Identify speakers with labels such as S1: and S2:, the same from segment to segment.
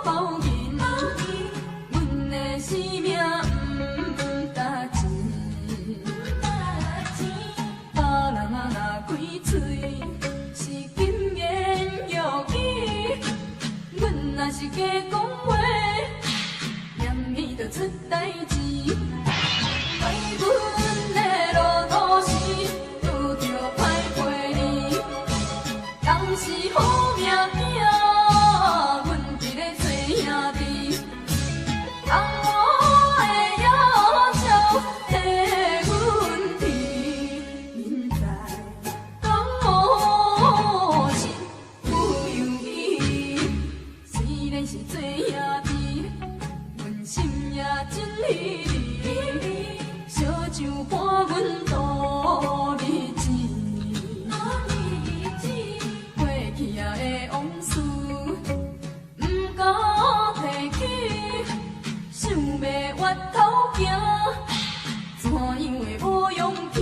S1: 包银，阮的生命。出代志。爱阮的路途是拄着歹陪你，当时好命命，阮伫咧做兄弟。当我的要求替阮提，现在讲我是不容易。虽然是做兄弟，阮心也真稀离，烧酒伴阮度日子。过去啊的往事，不敢提起。想要越头行，怎样会无勇气？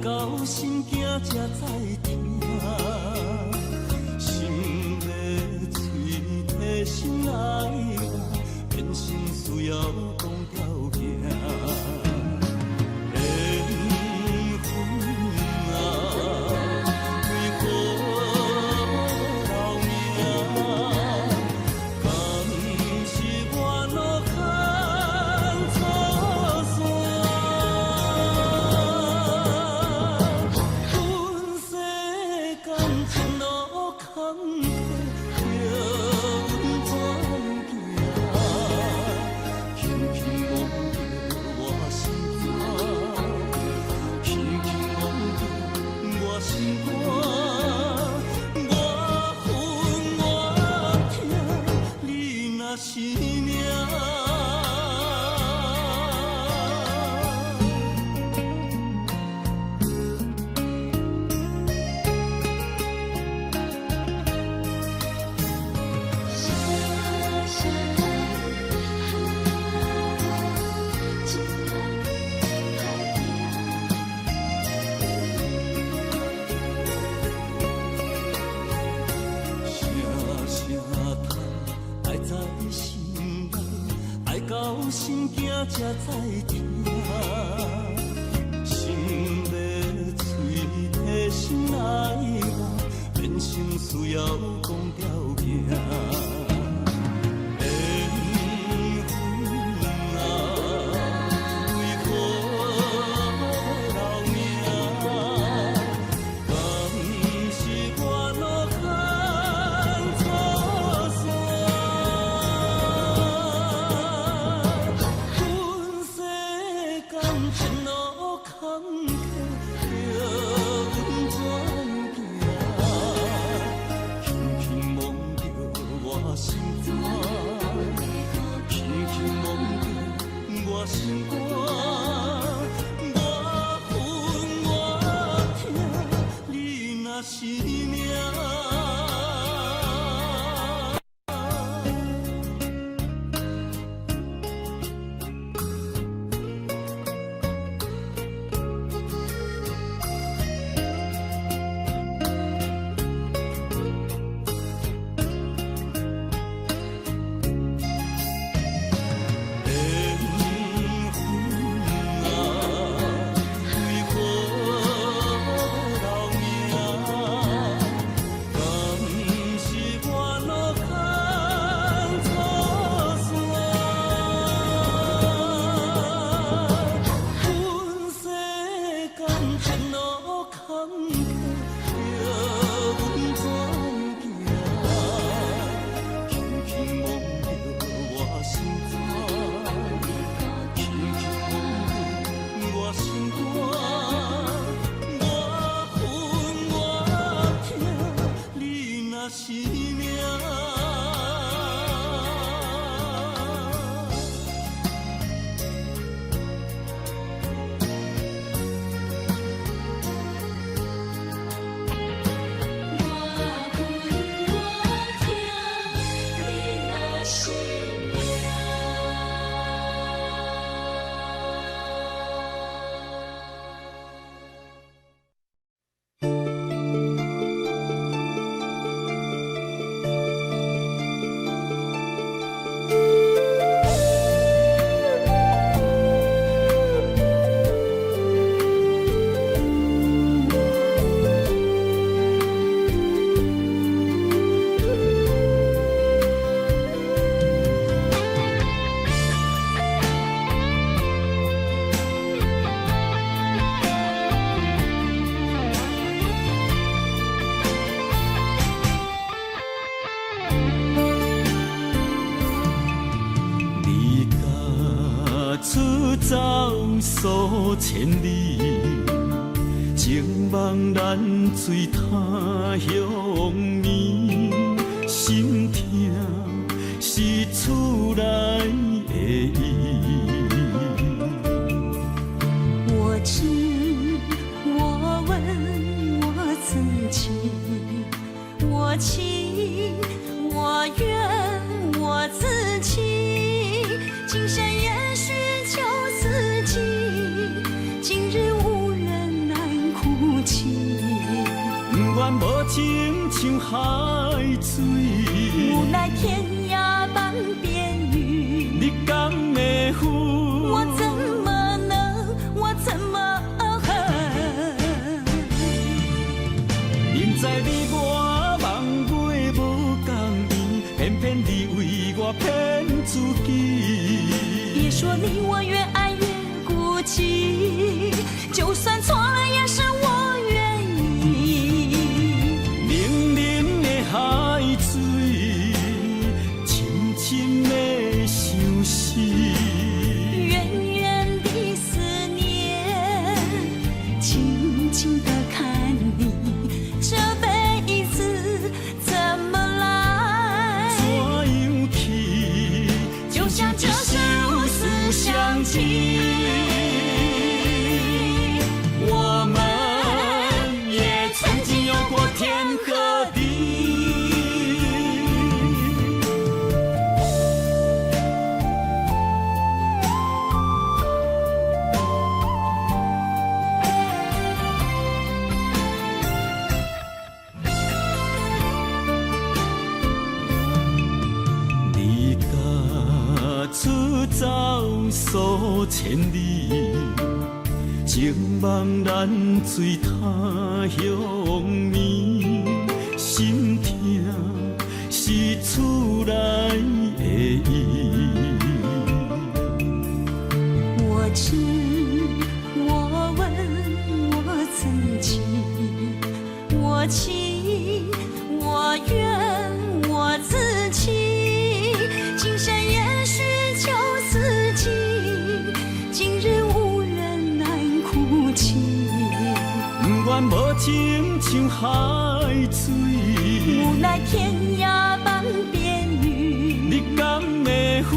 S2: 到心惊才知听，心要嘴提心爱我，变心需要讲条件。心惊才知听，心要嘴提心爱我，变心需要讲条件。
S3: 走数千里，情望咱水他乡面，心痛是厝内的伊。
S4: 我知，我问我自己，我情我愿我自己，今生也许求自己，今日无人难苦情。
S3: 不愿无情像海水，
S4: 无奈天涯半边云。
S3: 你敢会负？
S4: 我怎么能？我怎么恨？
S3: 明知你我梦袂无共圆，偏偏你为我骗自己。
S4: 别说你我越爱越孤寂，就算错了也是我愿意。
S3: 冷冷的海水，深深的相思。
S4: 远远的思念，静静地看你，这辈子怎么来？
S3: 怎样去？
S4: 就像这是无私相契。
S3: 我们也曾经有过天和地。离家出走数千里，情茫然水他乡眠，心痛是厝内的伊。
S4: 我知，我问，我曾经，我情，我愿，我自弃。今生也许就此尽，今日无人难哭泣。
S3: 不愿无情像海水，
S4: 无奈天涯半边云。
S3: 你敢会负？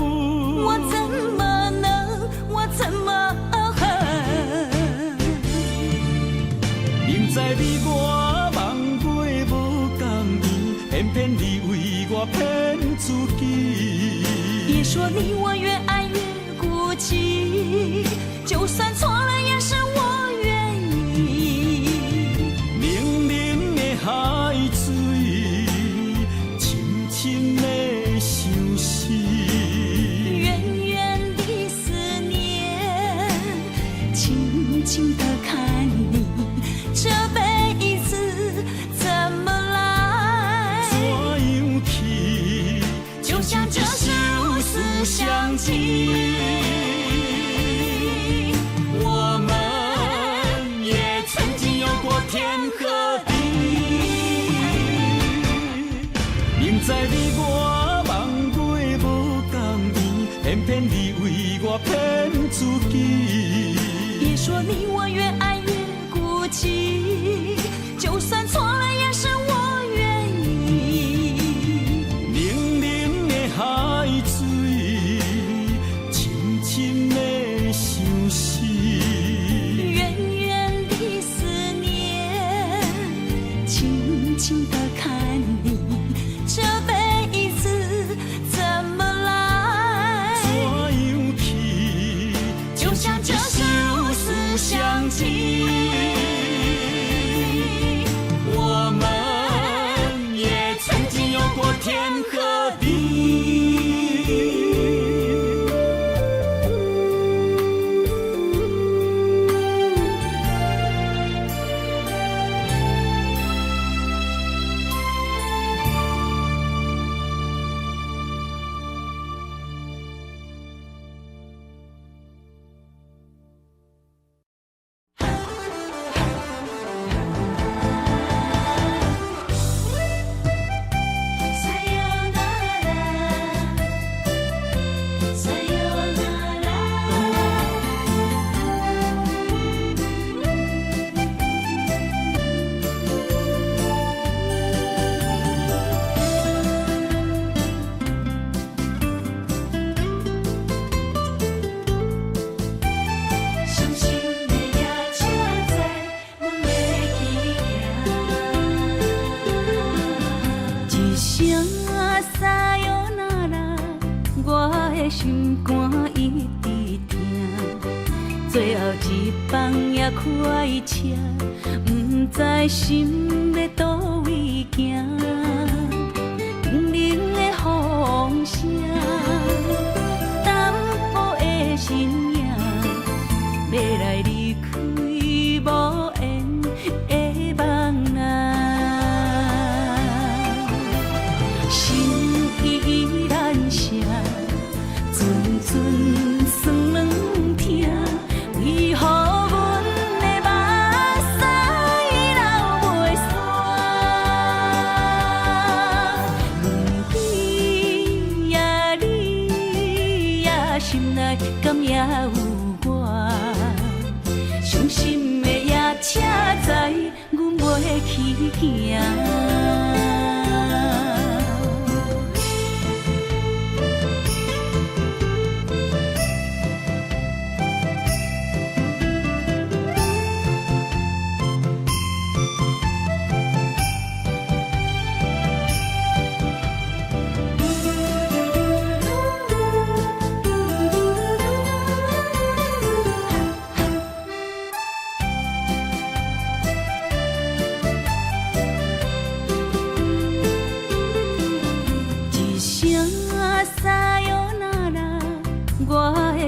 S4: 我怎么能？我怎么恨？
S3: 明知你我梦袂无共圆，偏偏你为我骗自己。
S4: 别说你我越爱越孤寂，就算错了也是我愿意。
S3: 冷冷的海水，深深的相思。
S4: 远远的思念，静静地看你，这辈子怎么来？
S3: 怎样去？
S4: 就像这是无私相契。
S3: 我们也曾经有过天和地。明知你我梦袂无共圆，偏偏你为我骗自己。
S4: 别说你我越爱越孤寂，就算错了也是我愿意。
S3: 冷冷的海水，深深的相思。
S4: 远远的思念，静静地看你，这辈子怎么来？
S3: 怎样去？
S4: 就像这是无私相契。
S3: 我们也曾经有过天和地。
S4: 心肝一直疼，最后一棒也快车，不知心要倒位行，冷冷的风声，淡薄的身影，要来离开无缘的梦啊，心依然声，阵阵酸软痛，为何？敢也有我，伤心的夜车载，阮袂去行。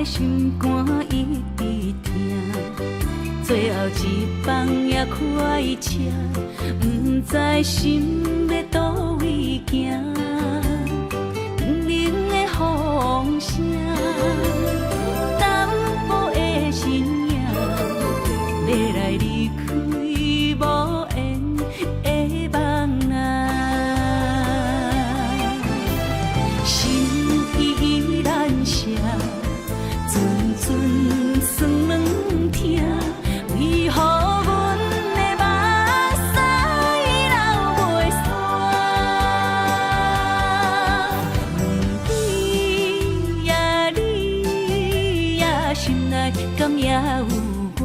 S4: 心肝一直疼，最后一放也快车，不知心要倒位行。冷冷的风声，淡薄的身影，要来离开无缘的梦啊，心依然声。阵酸软痛，为何阮的目屎流袂煞？问你呀，你呀，心内敢也有我？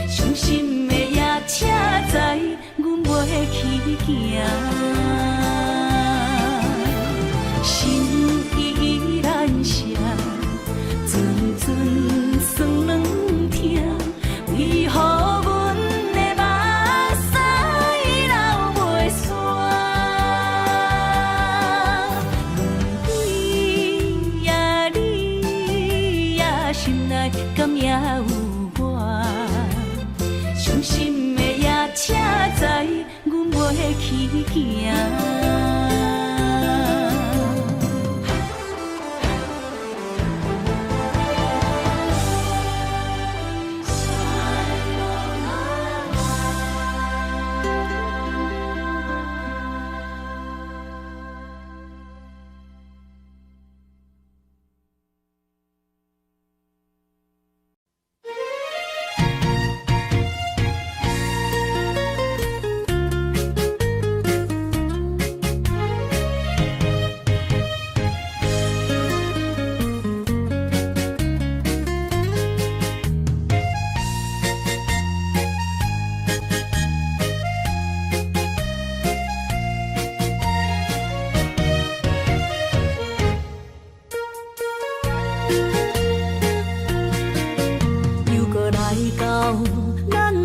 S4: 伤心的夜车载，阮袂去行。心依然声。阵酸软痛，为何阮的目屎流袂煞？问你呀，你呀，心内敢也有我？伤心的夜车载，阮袂去行。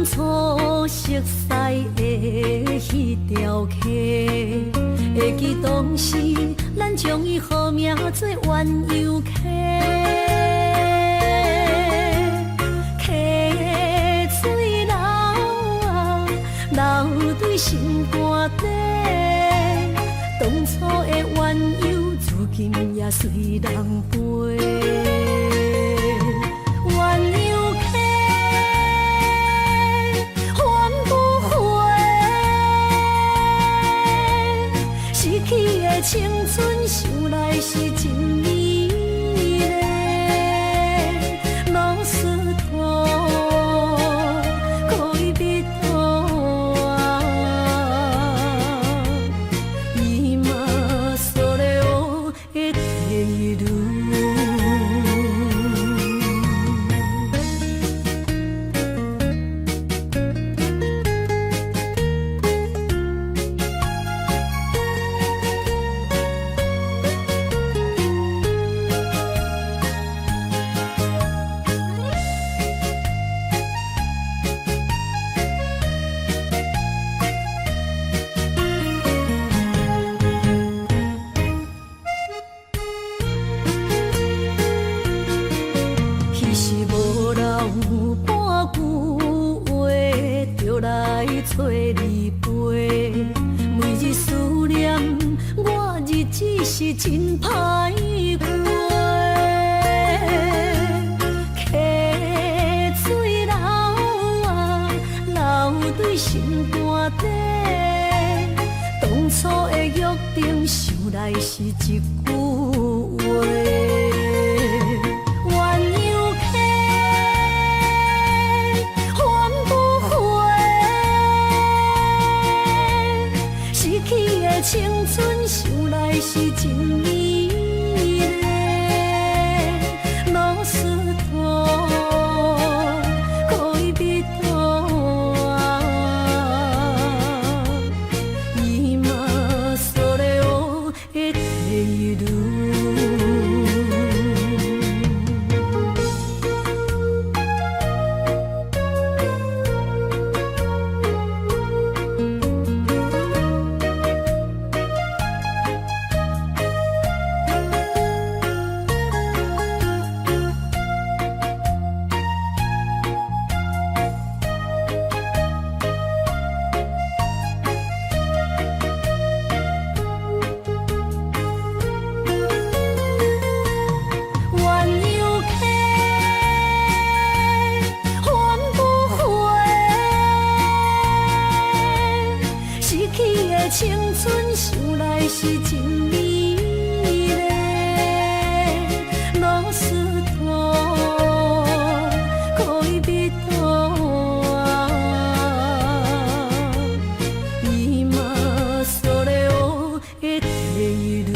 S4: 熟悉的迄条溪，会记当时咱将伊号名做鸳鸯溪。溪水流啊，流对心肝底。当初的鸳鸯，如今也随人飞。青春想来是真美丽，老师徒可以别途啊，伊嘛所了的地路。去找你陪，每日思念，我日子是真歹过。溪水流啊，流对心肝底，当初的约定，想来是一句话。青春想来是真美丽，老师徒恋人，今それを得ている。青春想来是真美丽，老师徒恋人，今それを得ている。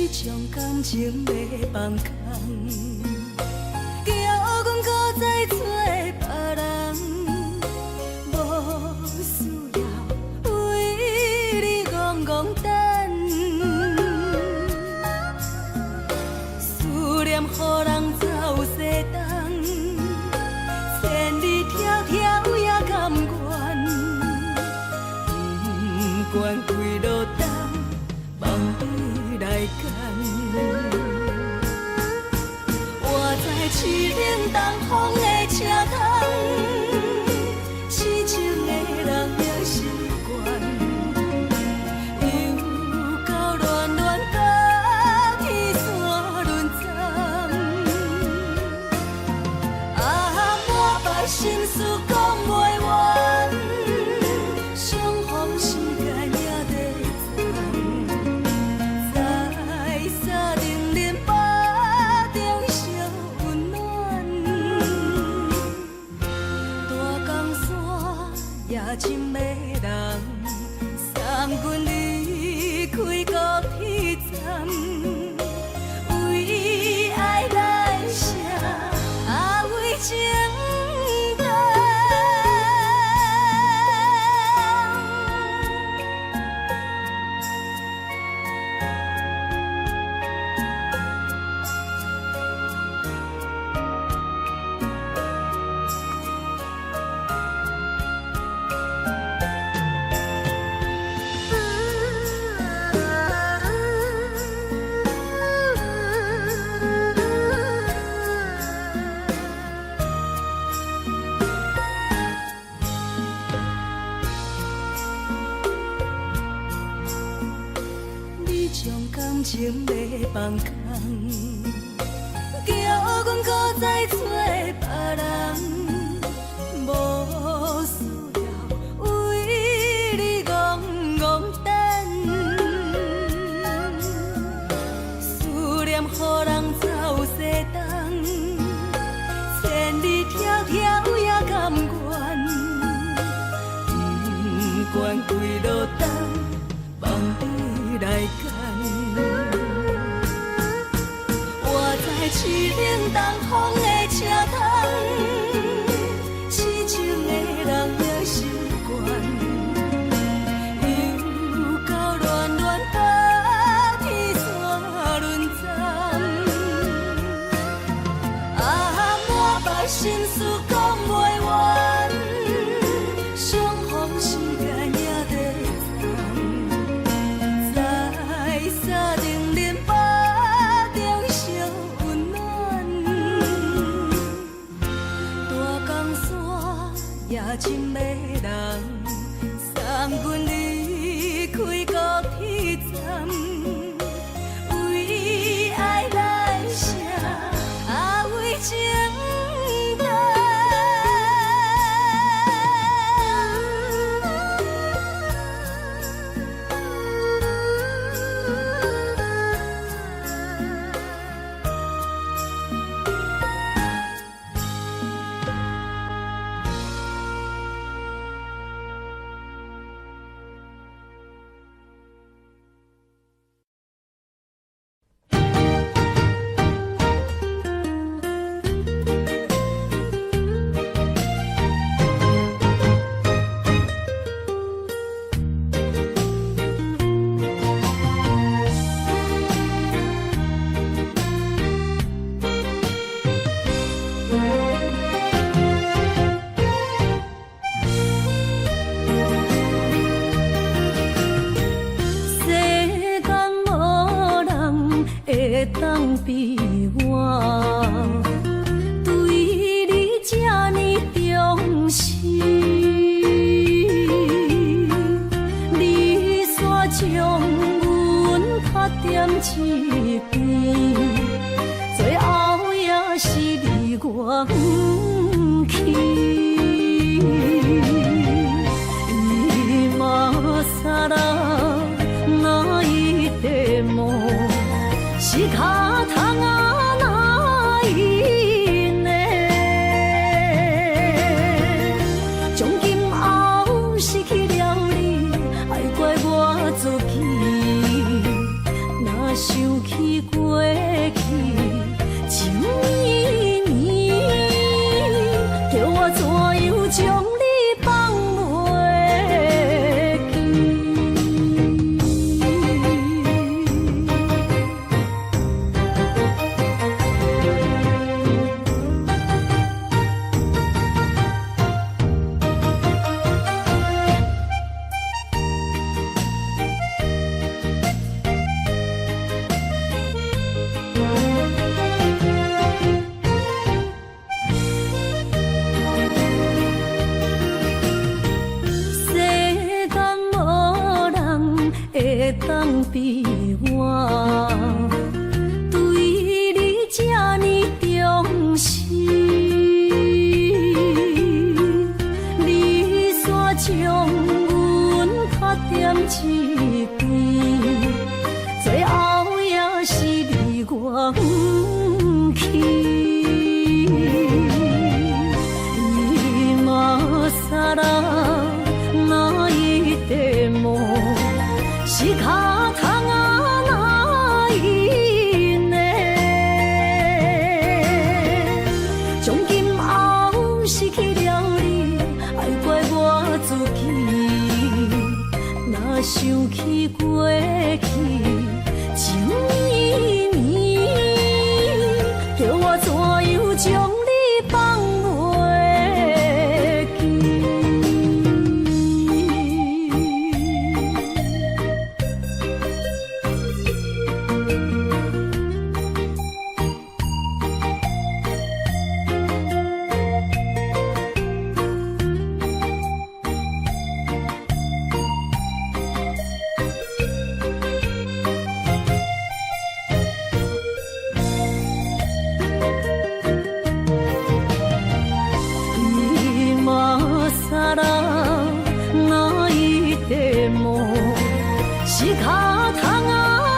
S4: 将感情要放空，叫阮搁再找别人，无需要为你戆戆等。思念予人走西东，千里迢迢也甘愿，不管几路东，望你来赶。我在市顶东风的车窗，痴情的人也习惯，又到乱乱甲天线轮站。啊，满腹心事讲袂完，相逢时间也在站。在沙冷冷巴中烧温暖，大江山夜深的人，送阮离开高铁站，为爱来写为情长。将感情要放空，叫阮搁再找别人，无需要为你戆戆等。思念予人走西东，千里迢迢也事讲袂完，相逢时间也在在沙定连巴中烧温暖，大江山也深的人，送阮离开高铁站。为爱来写，为情淡。当比我对你这呢重视，你煞将阮拍点一边，最后也是离我不去。今さら泣いても仕方がないね。从今后失去了你，爱怪我自己。若想起过去情绵绵，叫我怎样将你放袂记？当比我对你这呢重视，你煞将阮拍点一边，最后也是离我不去。今さら泣いても仕方がないね。从今后失去了你，爱怪我自己。若想起过去情绵绵，叫我怎样将你放袂记？今さら泣いても仕方が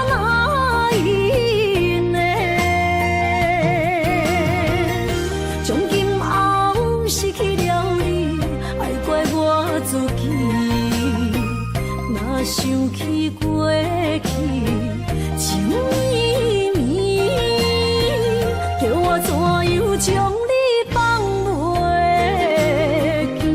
S4: ないね。从今后失去了你，爱怪我自己。若想起过去情绵绵，叫我怎样将你放袂记？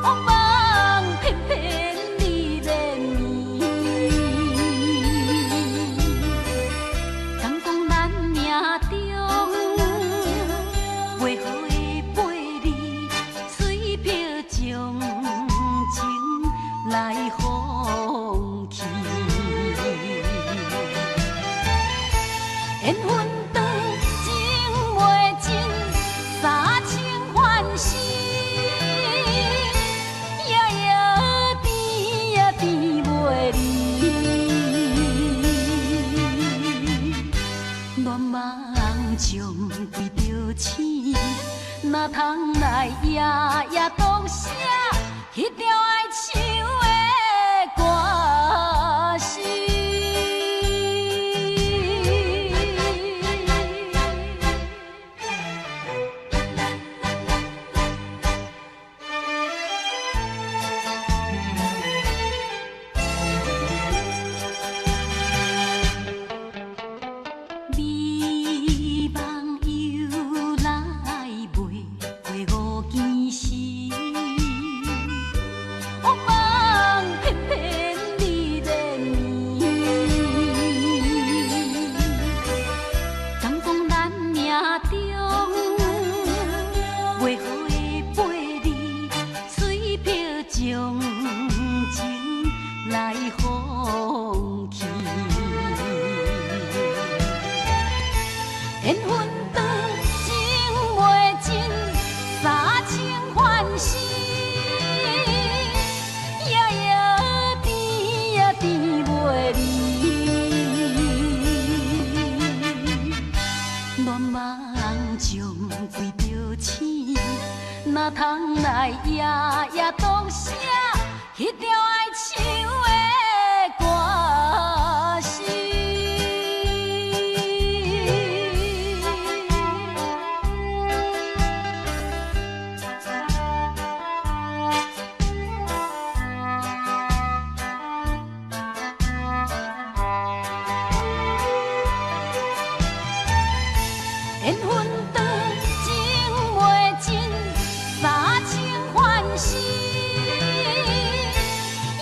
S4: 往往偏偏你怜悯。敢讲咱命中袂好的陪你，随便将情来放弃。缘分长情袂尽，三情换死，夜夜甜也甜袂离。恋梦将规着醒，哪通来夜夜独写迄条爱唱的歌词。美梦又来袂过五更时，往往偏偏你怜悯。敢讲咱命中袂好的陪你，随便将情来放弃。缘分长情袂尽，三情换死，夜夜甜也甜袂离。恋梦将规着醒，哪通来夜夜独写迄条爱唱的歌词。缘分长情袂尽，三情换死，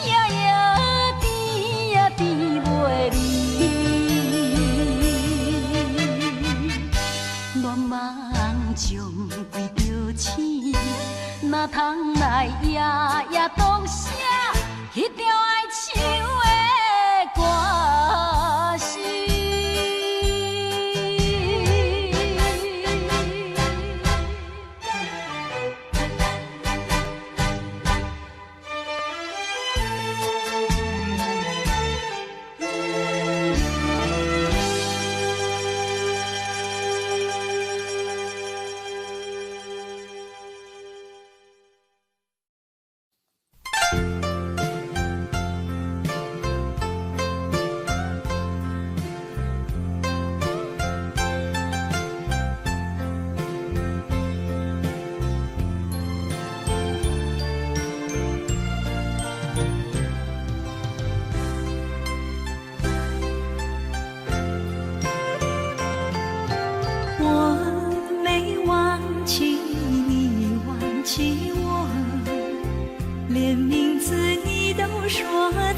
S4: 夜夜甜也甜袂离。恋梦将规着醒，哪通来夜夜独写迄条爱唱的歌词。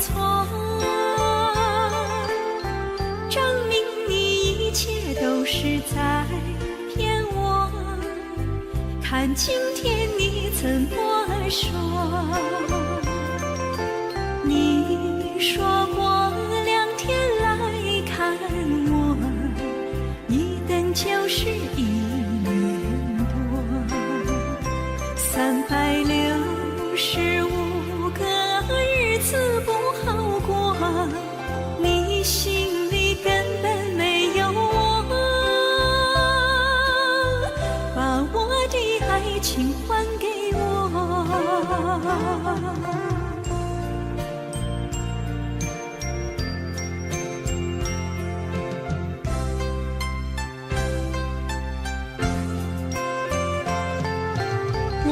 S4: 错，证明你一切都是在骗我。看今天你怎么说？你说过2天来看我，一等就是1年多，365个日子不好过，你心里根本没有我，把我的爱情还给我。我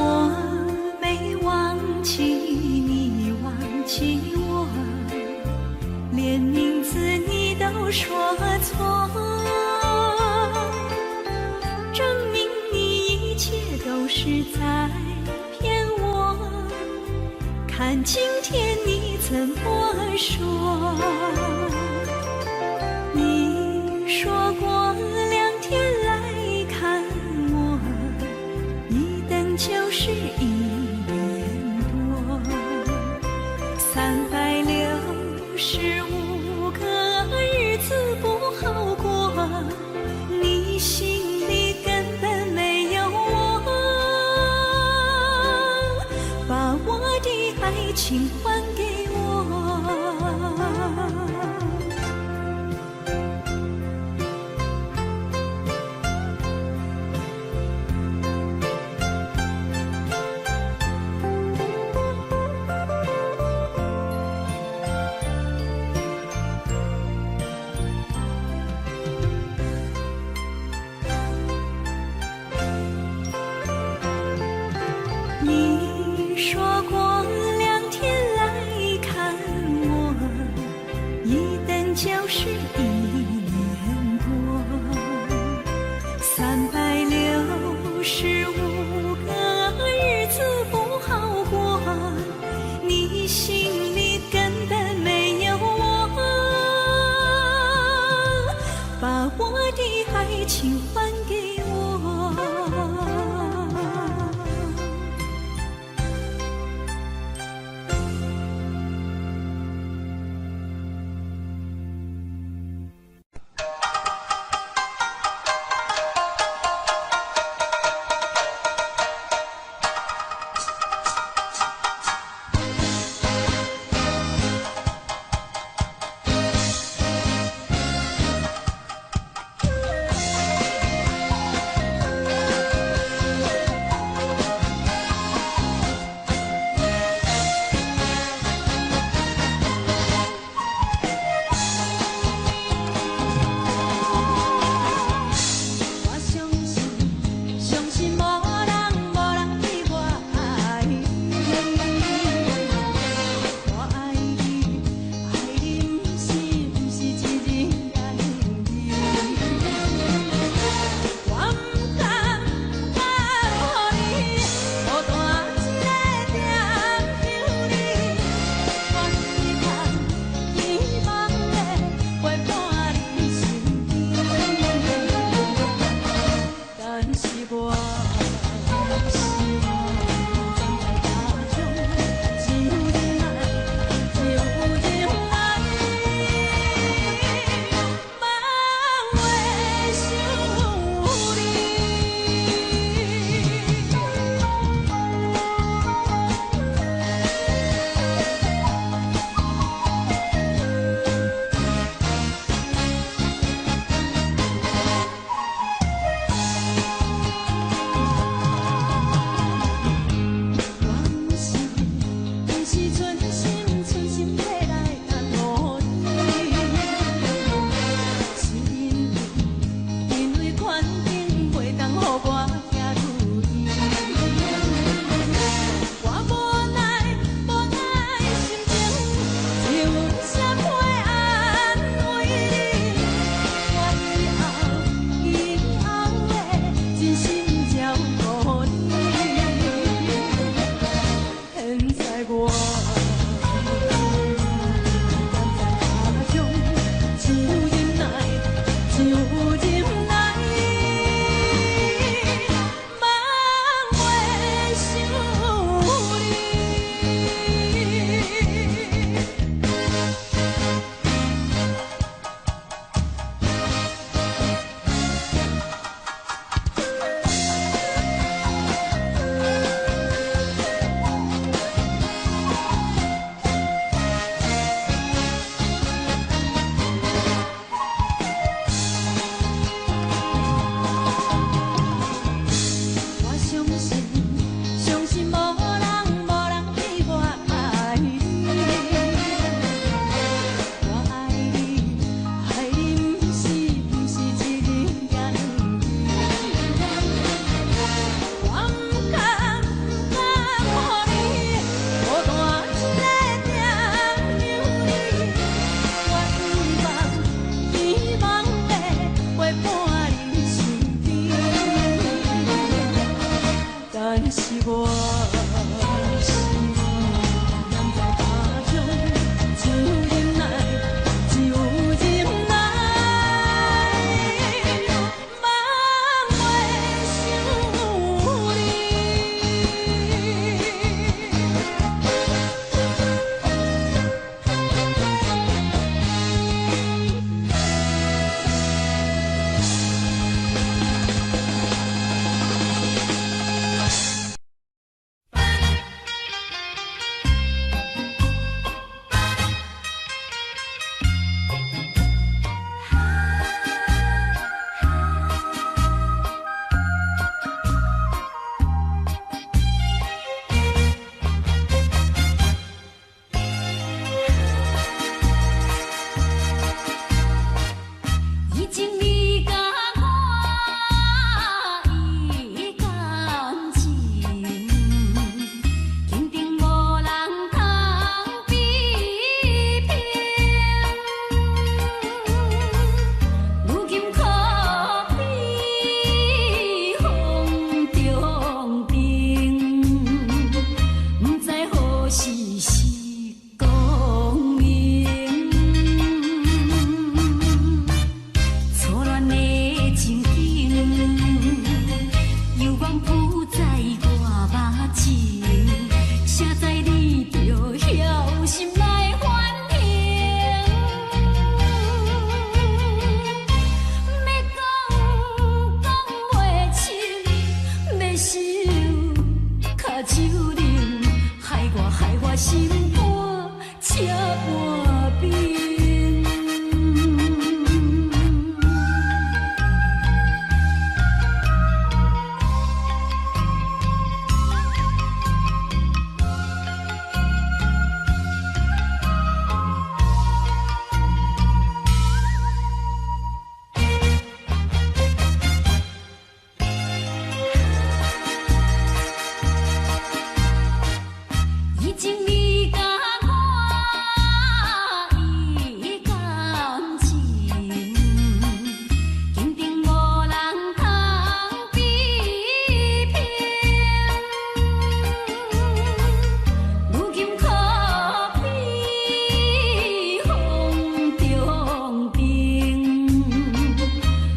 S4: 没看今天你怎么说？你说过2天来看我，一等就是1年多，365个日子不好过，你心里根本没有我，把我的爱情还给我。你说过2天来看我，一等就是1年多，365个日子不好过，你心里根本没有我，把我的爱情还给我。心肝车半边。已经你甲我依感情，坚定无人通比拼。如今可比风中冰，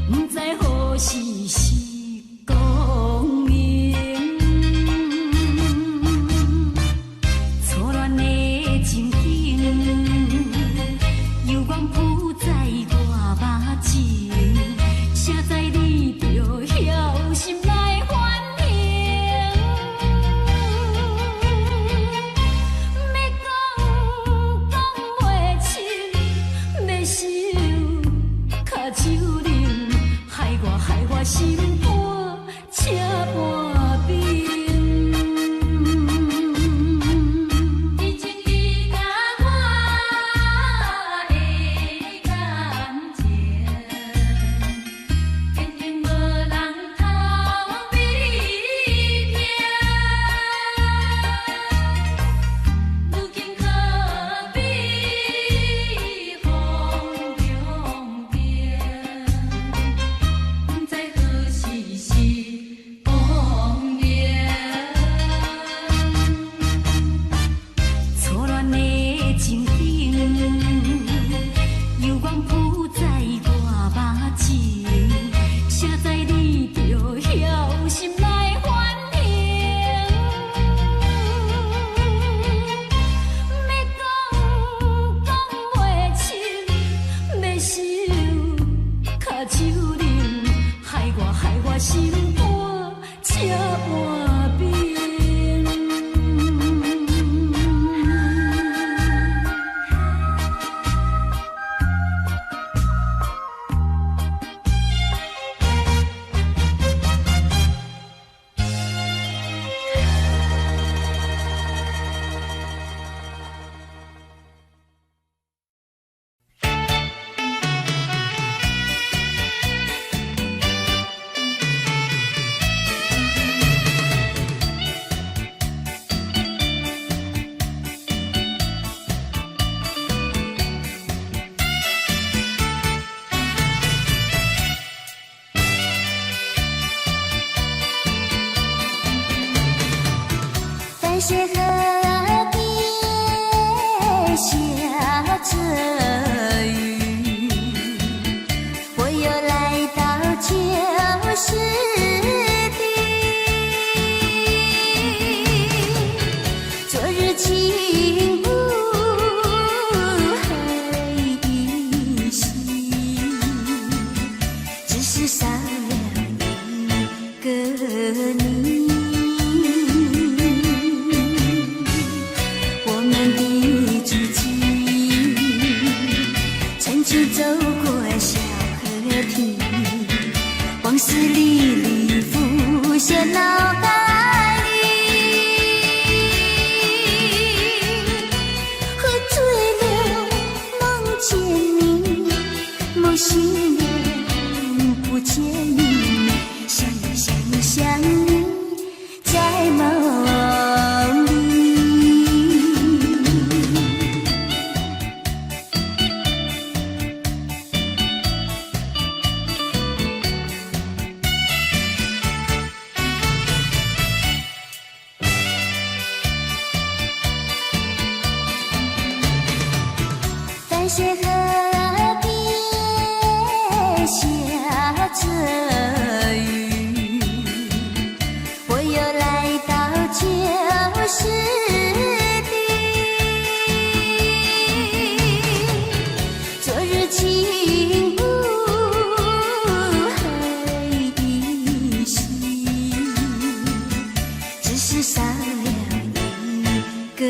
S4: 不知何时是光明。错乱的情景，犹原浮在我目前。谁知你着晓心来反应？要讲袂清，要想卡手冷，害我心肝车半边。已经你甲我的感情，坚定无人通比拼。如今可比风中冰，不知何时是光明。错乱的情景，犹原浮在我目前。谁知你着晓心来反应？要讲袂清，要想卡手冷，害我心肝车半边。
S5: 淡水河边下着雨，我又来到旧时地。昨日情不还依稀，只是少了一个你。我们的足迹，曾经走过小河堤，往事历历浮现脑海里。喝醉了，梦见你，梦醒了，不见你，想呀想呀想你，在梦里。淡水河边下着雨，我又来到旧时地。昨日情不还依稀，只是少了一个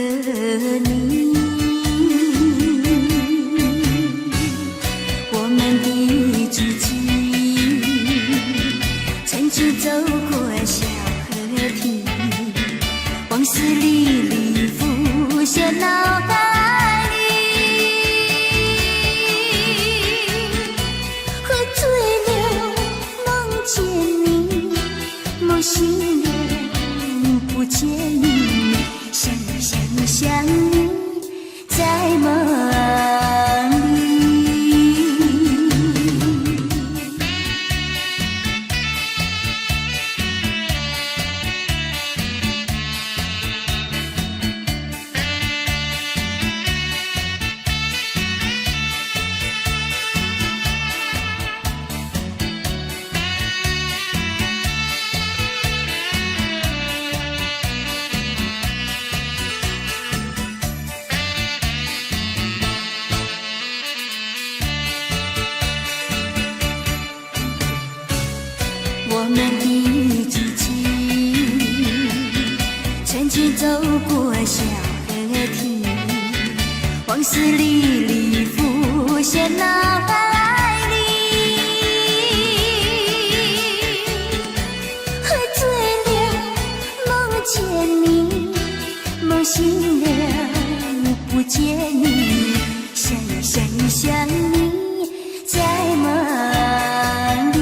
S5: 下的天，往事历历浮现，哪怕爱你。喝醉了，梦见你，梦醒了，不见你，想呀想呀想你，在梦里。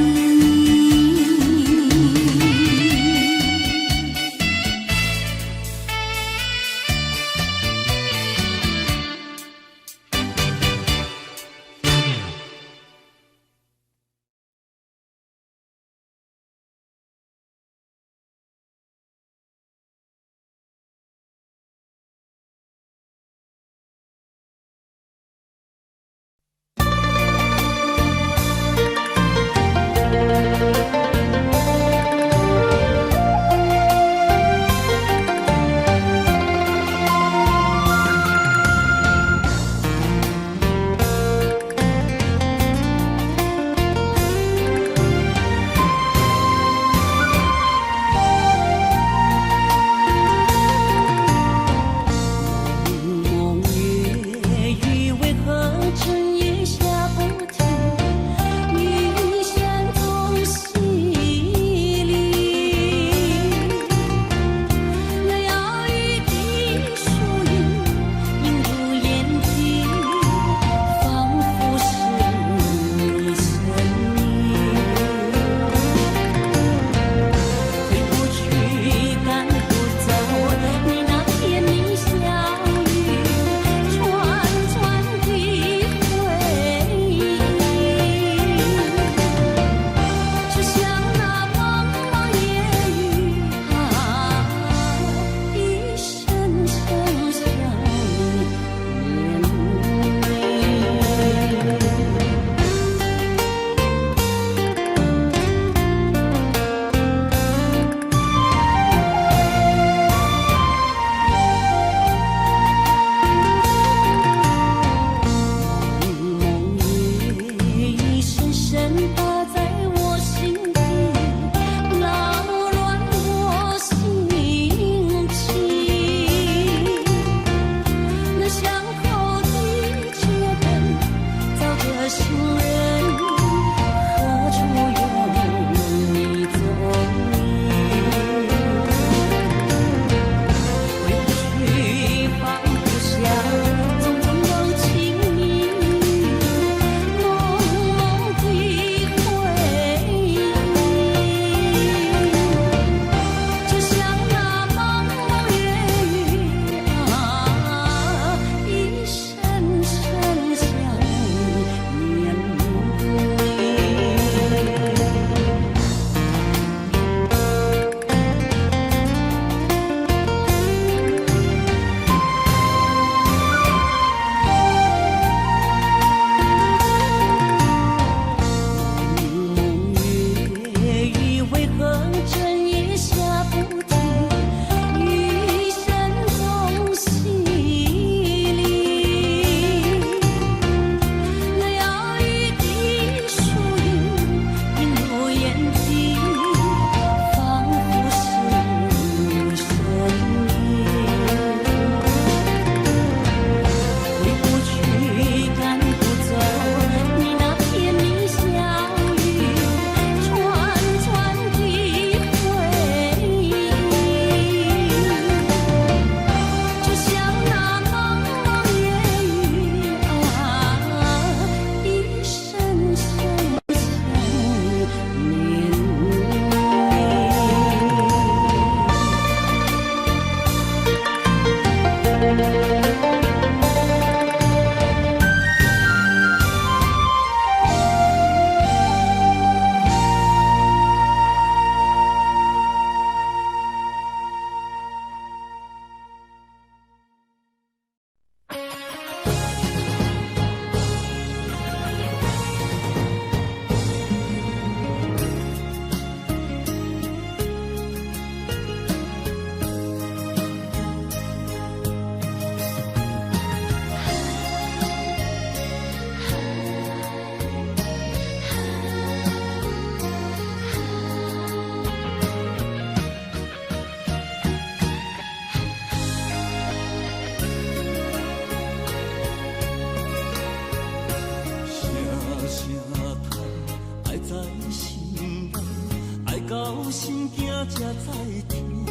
S2: 心惊才知听，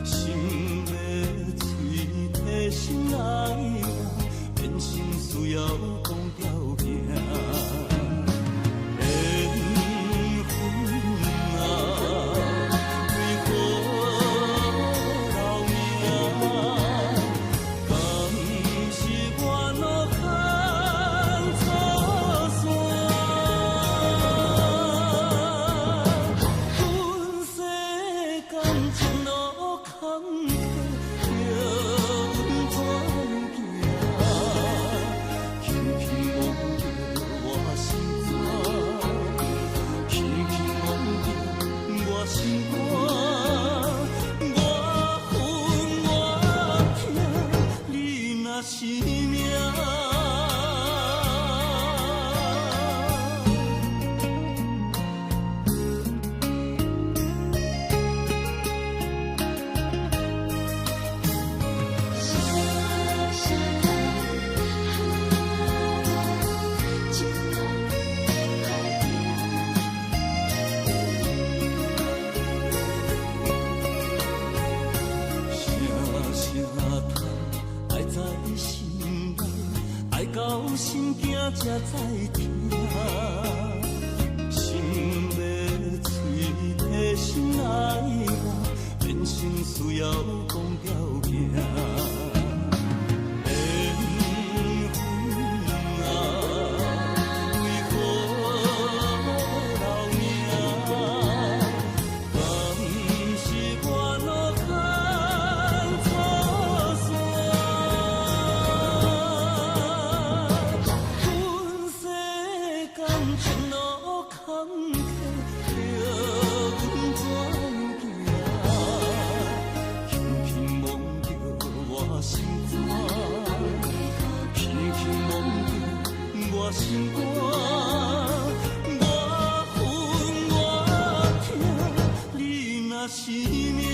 S2: 心要嘴替心爱我，变心需要讲条件。心惊才知听，心要嘴替心爱我，变心需要讲条件。心肝，我恨我痛，你若是命。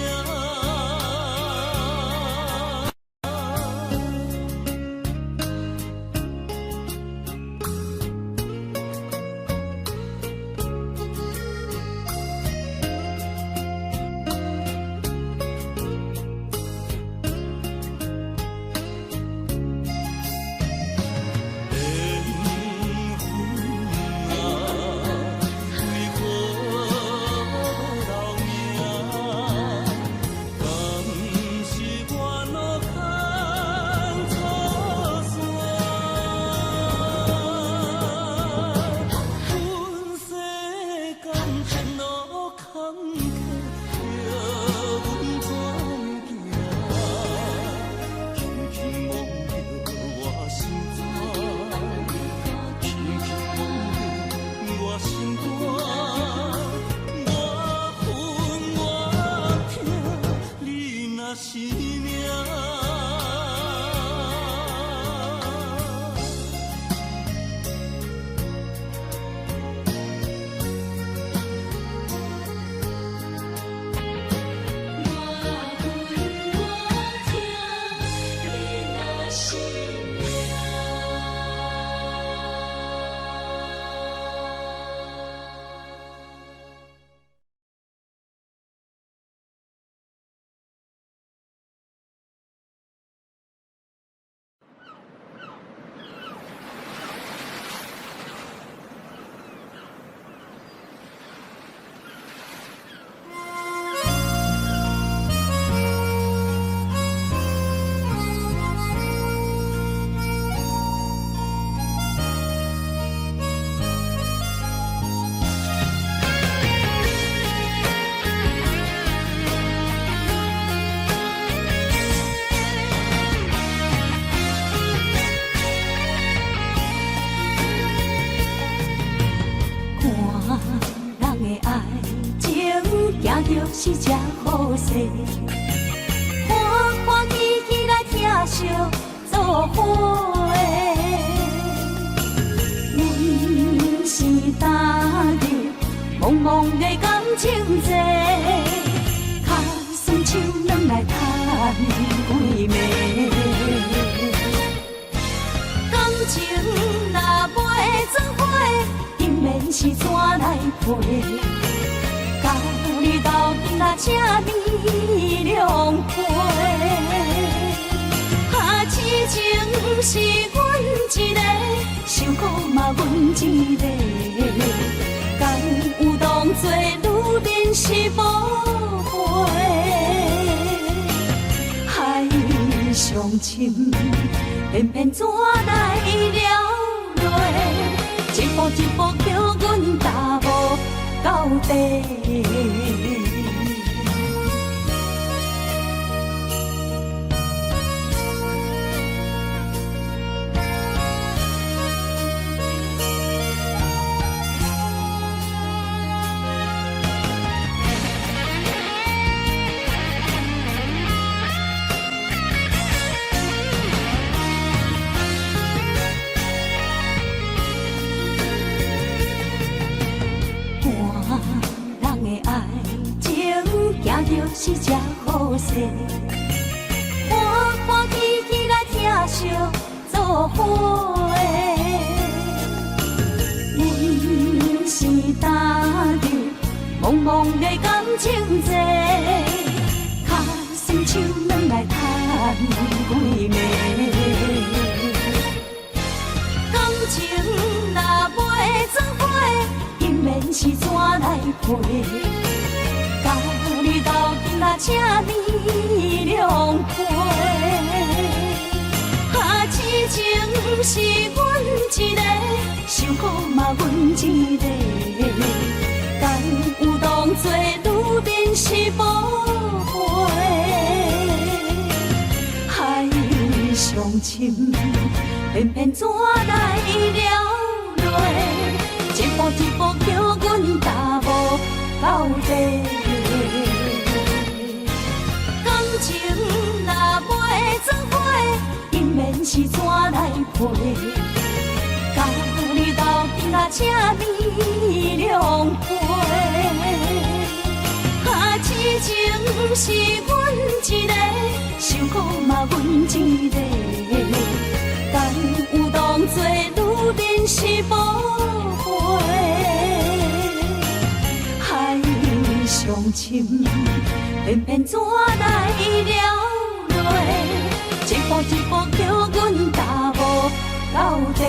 S5: 是只好势，欢欢喜喜来听相作伙的。阮是踏入茫茫的感情债，卡酸手软来叹几暝。感情若袂做伙，定免是怎来陪？赤面两批。痴情是阮一个，受苦嘛阮一个，敢有当作女人是无悔？海上深，偏偏怎来了落？一步一步叫阮踏无到底。是只好势，欢欢喜喜来疼惜做伙的。阮是踏入茫茫的感情债，脚心手软来叹几暝。感情若袂做伙，因免是怎来陪？你斗阵啊，赤面两批，痴情是阮一个，受苦嘛阮一个，敢有当作女人是无悔？海上深，偏偏怎来了落？一步一步叫阮踏无到底。感情若袂做伙，因免是怎来陪？甲你斗阵啊，赤面两批，痴情是阮一个，受苦嘛阮一个，敢有当作女人是无悔？上深，偏偏怎来了落？一步一步叫阮踏无到底。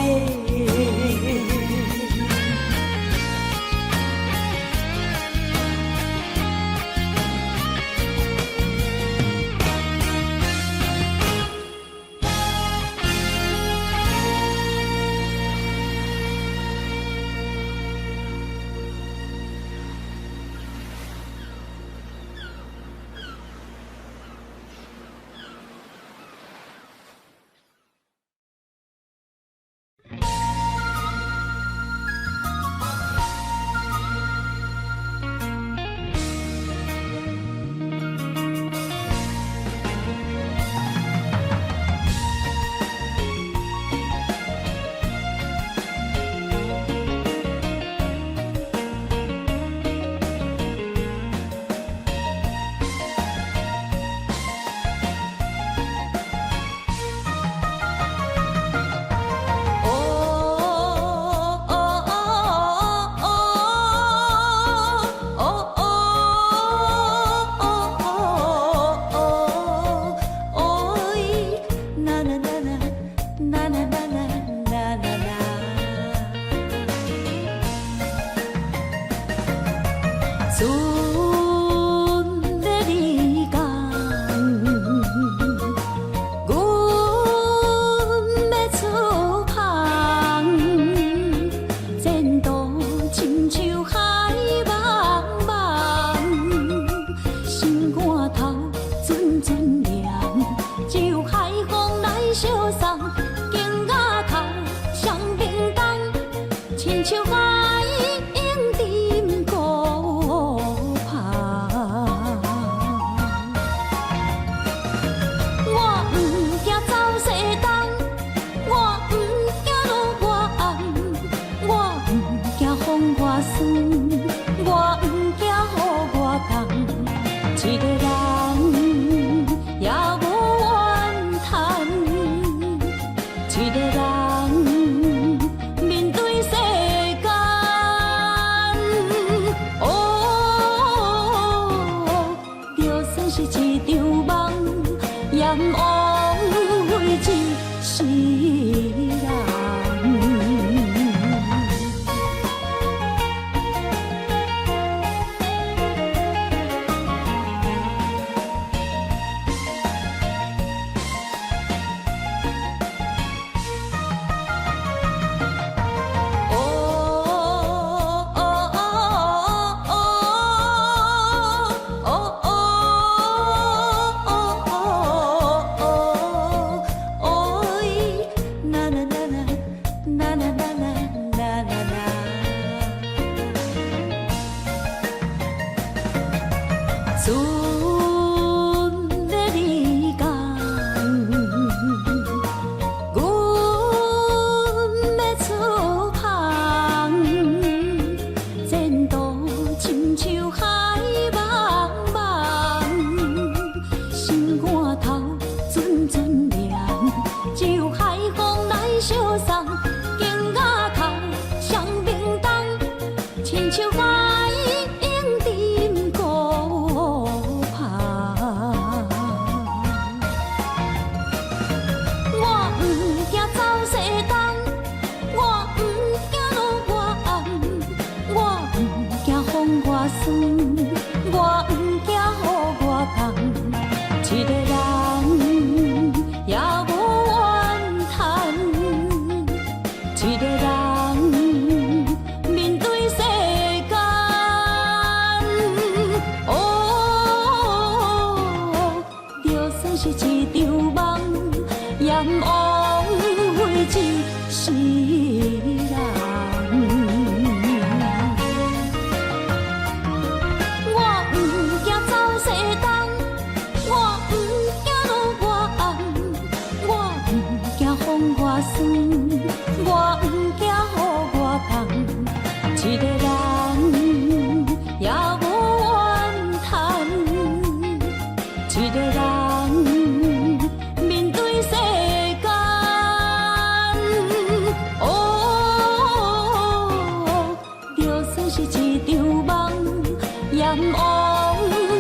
S4: 阎王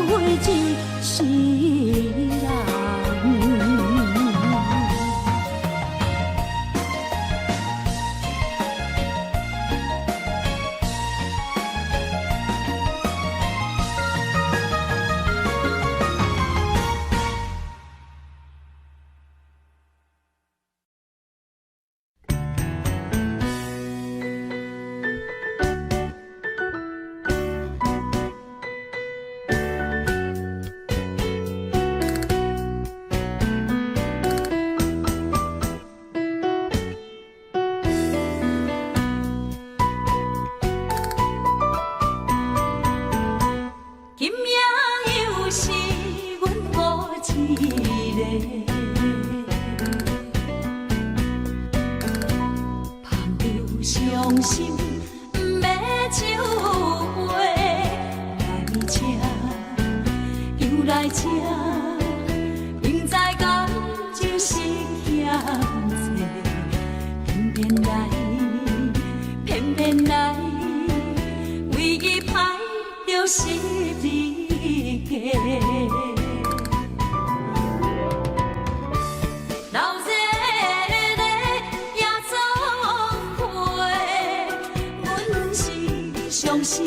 S4: 为一世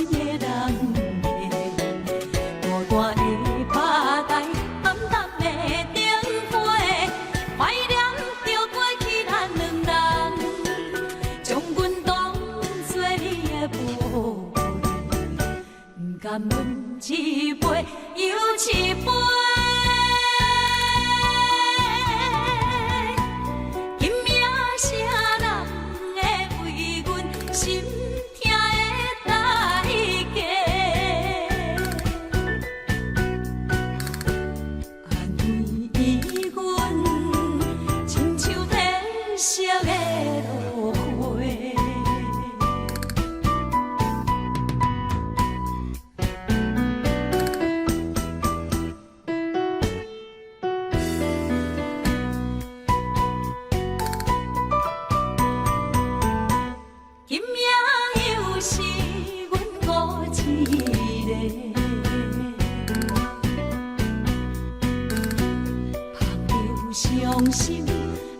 S4: 人。伤心，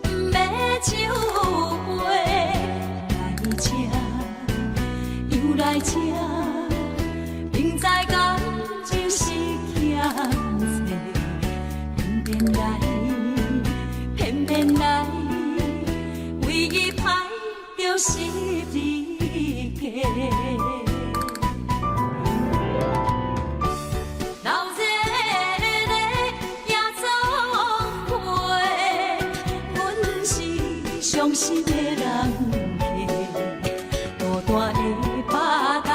S4: 不要酒杯来吃，又来吃，明知感情是欠债，偏偏来，唯一歹就是你家。伤心的人客，大大的巴台，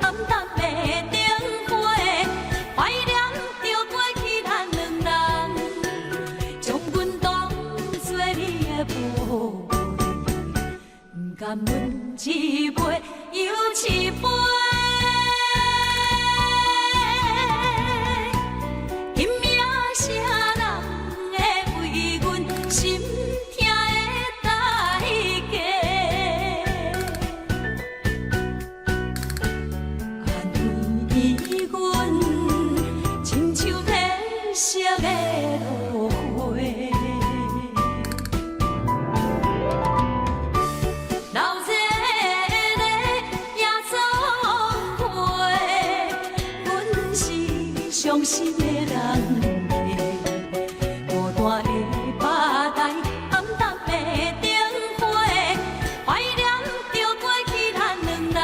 S4: 暗淡的灯花，怀念着过去咱两人，将阮当作你的宝贝，不甘阮一杯又一杯。伤心的人客，大大的巴台，暗淡的灯花，怀念着过去咱两人，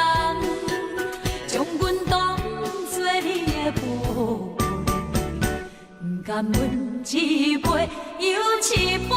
S4: 将阮当作你的宝贝，不甘阮一杯又一杯。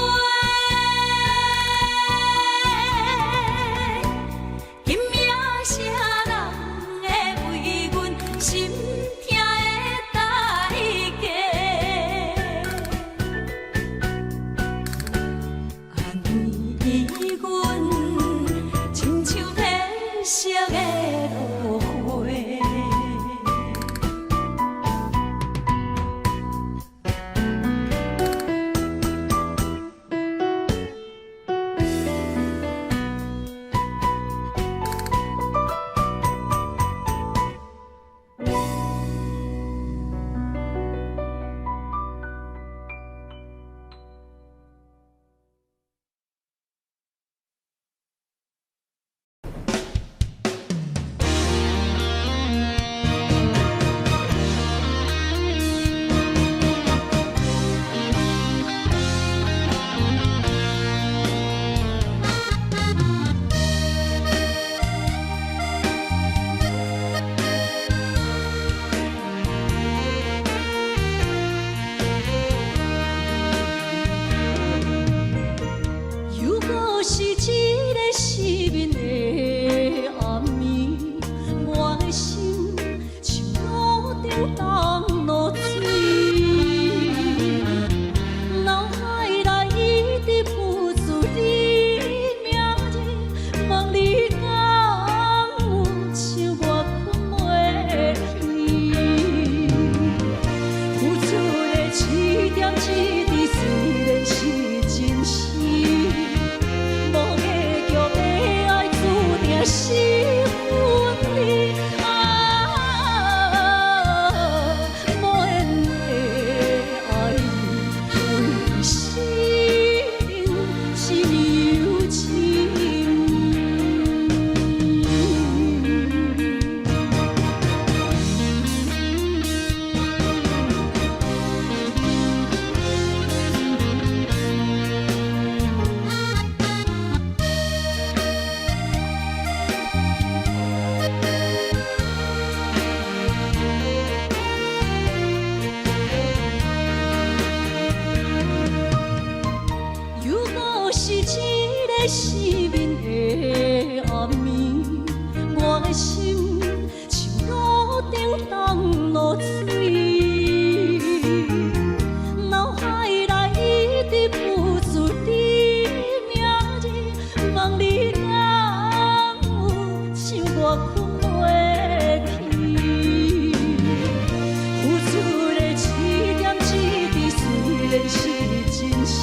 S5: 是真实，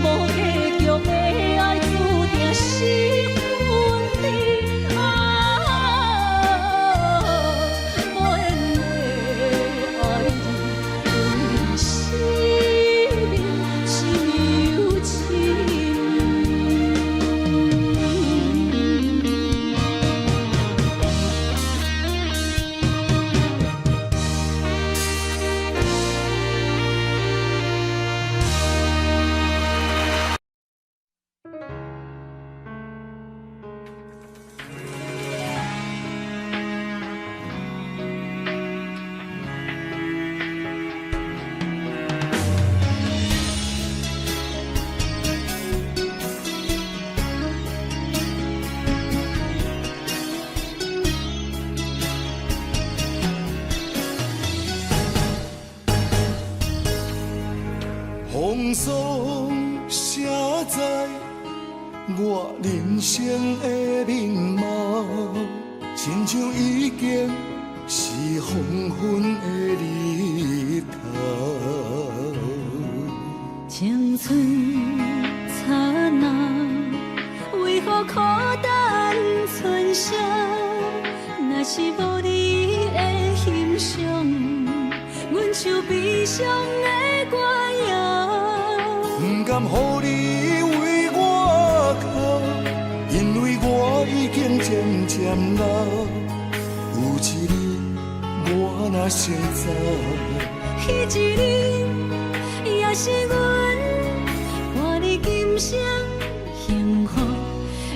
S5: 无结局的。
S6: 风霜写在我人生的面貌，亲像已经是黄昏的日头。
S4: 青春刹那，为何孤单春宵？若是无你的欣赏，阮像悲伤的歌谣。
S6: 不甘予你为我哭，因为我已经渐渐老。有一日我若先走，
S4: 彼一日也是阮伴你今生幸福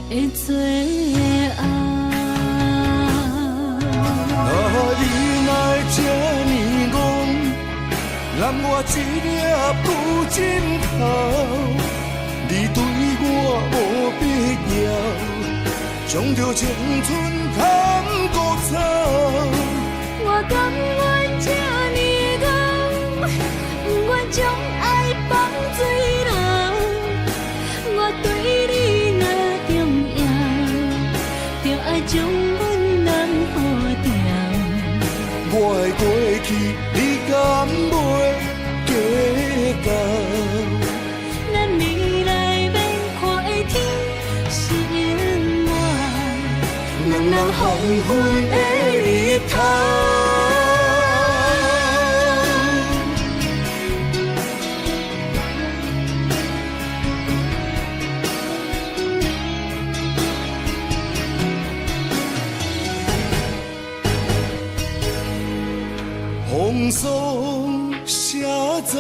S4: 的最后。
S6: 你若会这呢戆，揽我一粒不枕头，你对我无必要，将着青春砍孤草。
S4: 我甘愿这呢戆，不愿将爱放水流。我对你若重要，就爱将阮人付掉。
S6: 我的过去，你敢袂计较？
S4: 咱未来免看的天是永远，
S6: 两人黄昏的日头。风霜写在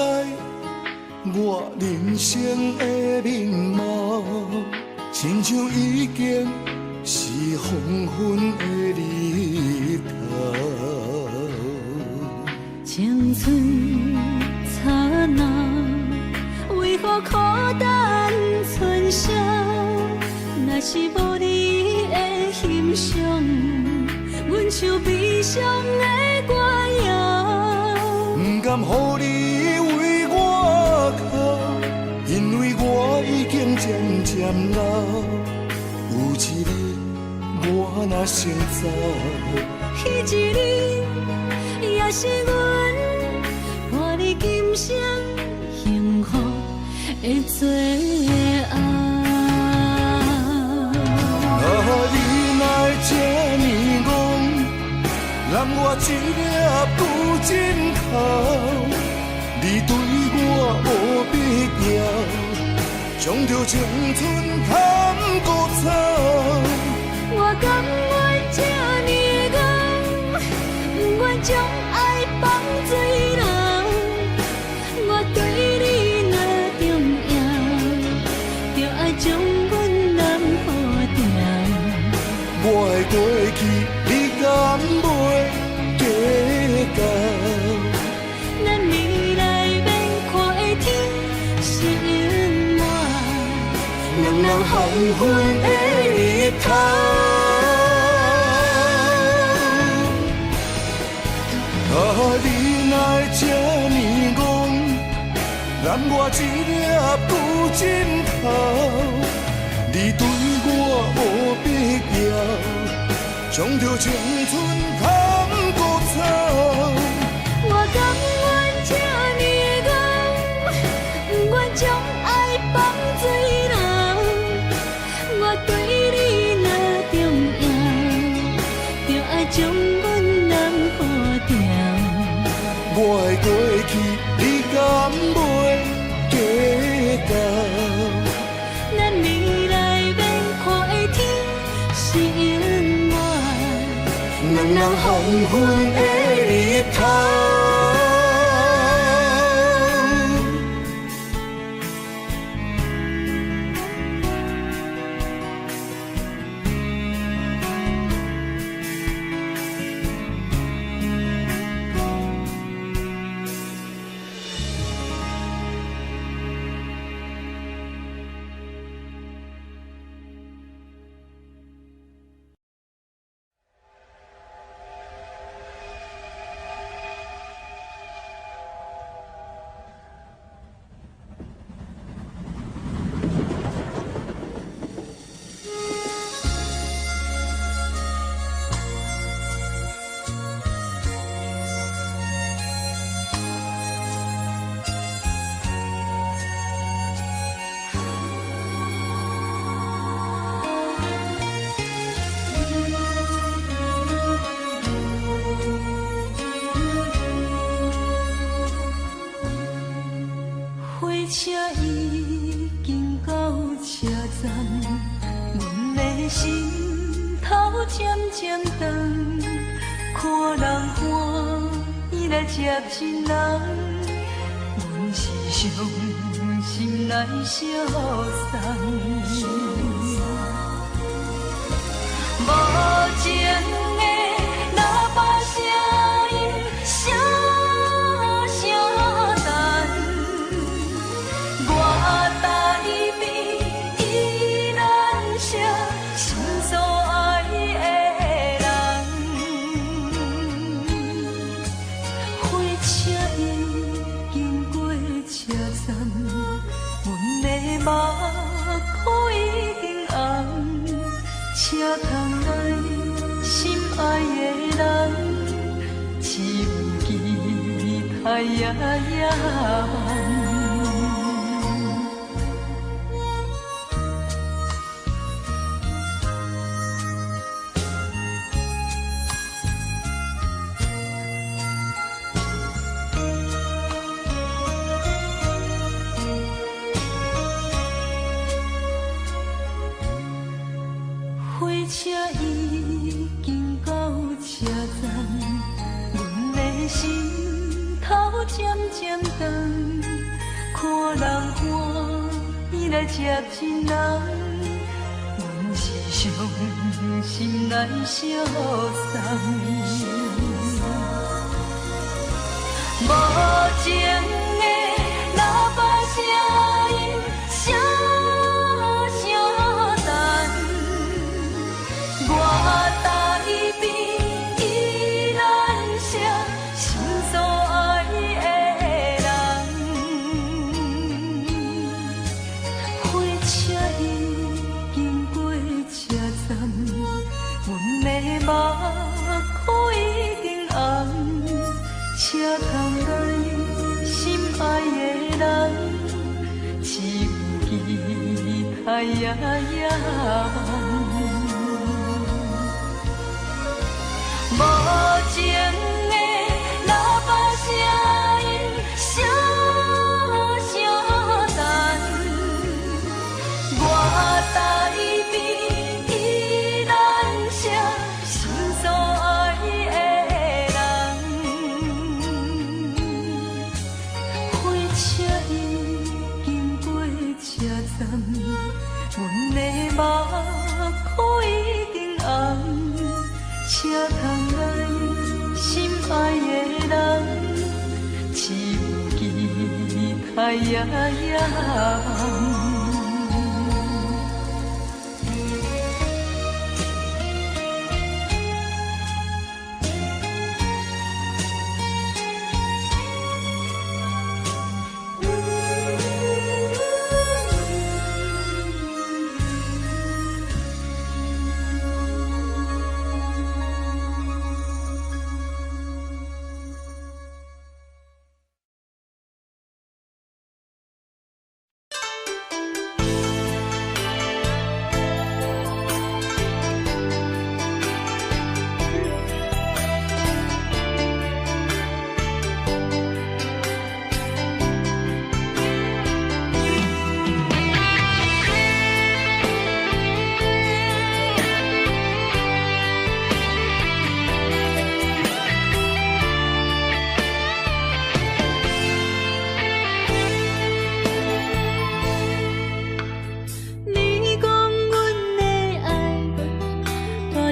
S6: 我人生的面貌，亲像已经是黄昏的日头。
S4: 青春刹那，为何孤单春宵？若是无你的欣赏，阮像悲伤的歌谣。
S6: 不甘予你为我哭，因为我已经渐渐老。有一日我若先走，
S4: 彼一日也是阮伴你今生幸福的最后。
S6: 你若会这呢戆，揽我一粒不枕头，你对我无必要，将着青春砍孤草。
S4: 我甘愿这呢戆，不愿将爱放水流。我对你若重要，就爱将阮人付掉。
S6: 我的过去，你敢袂计较？
S4: 咱未来免看的天是永远，
S6: 两人黄昏的日头。你若会这呢戆，揽我一粒不枕头，你对我无必要，将着青春砍孤草。
S4: 我甘愿这呢戆，不愿将爱放水流。我对你若重要，就爱将阮人付掉。
S6: 我的过去，你敢袂计较？
S4: 咱未来免看的天是永远，
S6: 两人黄昏的日头。
S4: 车已经到车站，阮的心头渐渐长，看人欢喜来接亲人，阮是伤心来相送。无情的喇叭声音，声声等。我台边依然写心所爱的人。火车已经过车站，阮的目眶已经红。车窗内心爱的人，只有期待夜夜梦。火车已经到车站，阮的心头渐渐长，看人欢喜来接亲人，阮是伤心来相送。无情的喇叭声音，声声等。我台边依然写心所爱的人。火车已经过车站，阮的目眶已经红。车窗内心爱的人，只有期待夜夜梦。无情的喇叭声音，声声等。我台边依然写心所爱的人。火车已经过车站，阮的目眶已经红。车窗内心爱的人，只有期待夜夜梦。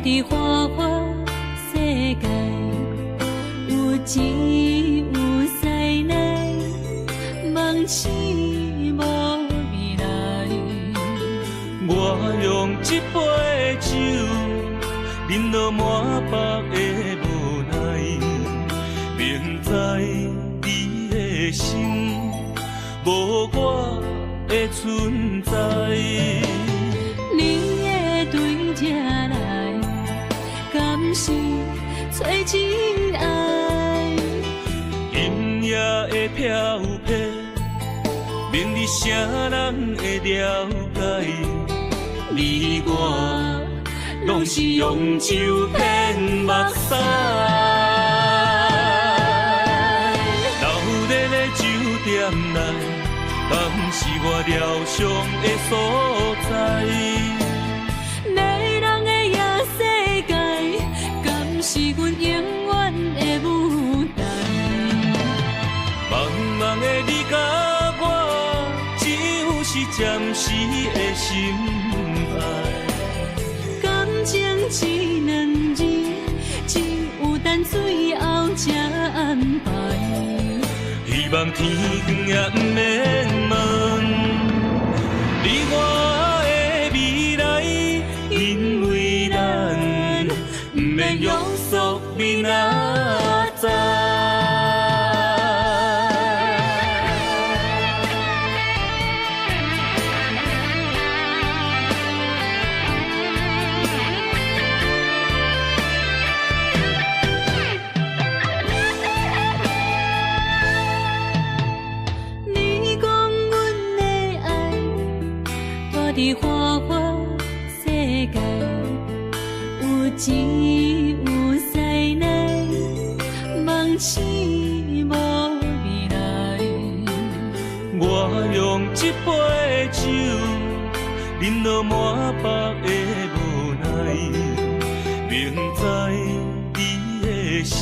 S4: 伫花花世界，有钱有势来，梦醒无未来。
S2: 我用一杯酒，饮落满腹的无奈，明知你的心无我的存在。
S4: 你的对这来，敢是找真爱？
S2: 音乐的飘撇，明日谁人会了解？你我拢是用酒骗目屎，流热的酒店内，敢是我疗伤的所在？
S4: 迷人的夜世界，敢是阮永远的舞台？
S2: 茫茫的你甲我，只有是暂时的心爱。
S4: 感情一两字，只有等最后才安排。
S2: 希望天光也不免问你我的未来，因为咱不免约束明仔载。
S4: 你讲阮的爱，住伫花花世界，有钱有势来，梦醒无未来。
S2: 我用一杯酒，饮落满腹的无奈，明知伊的心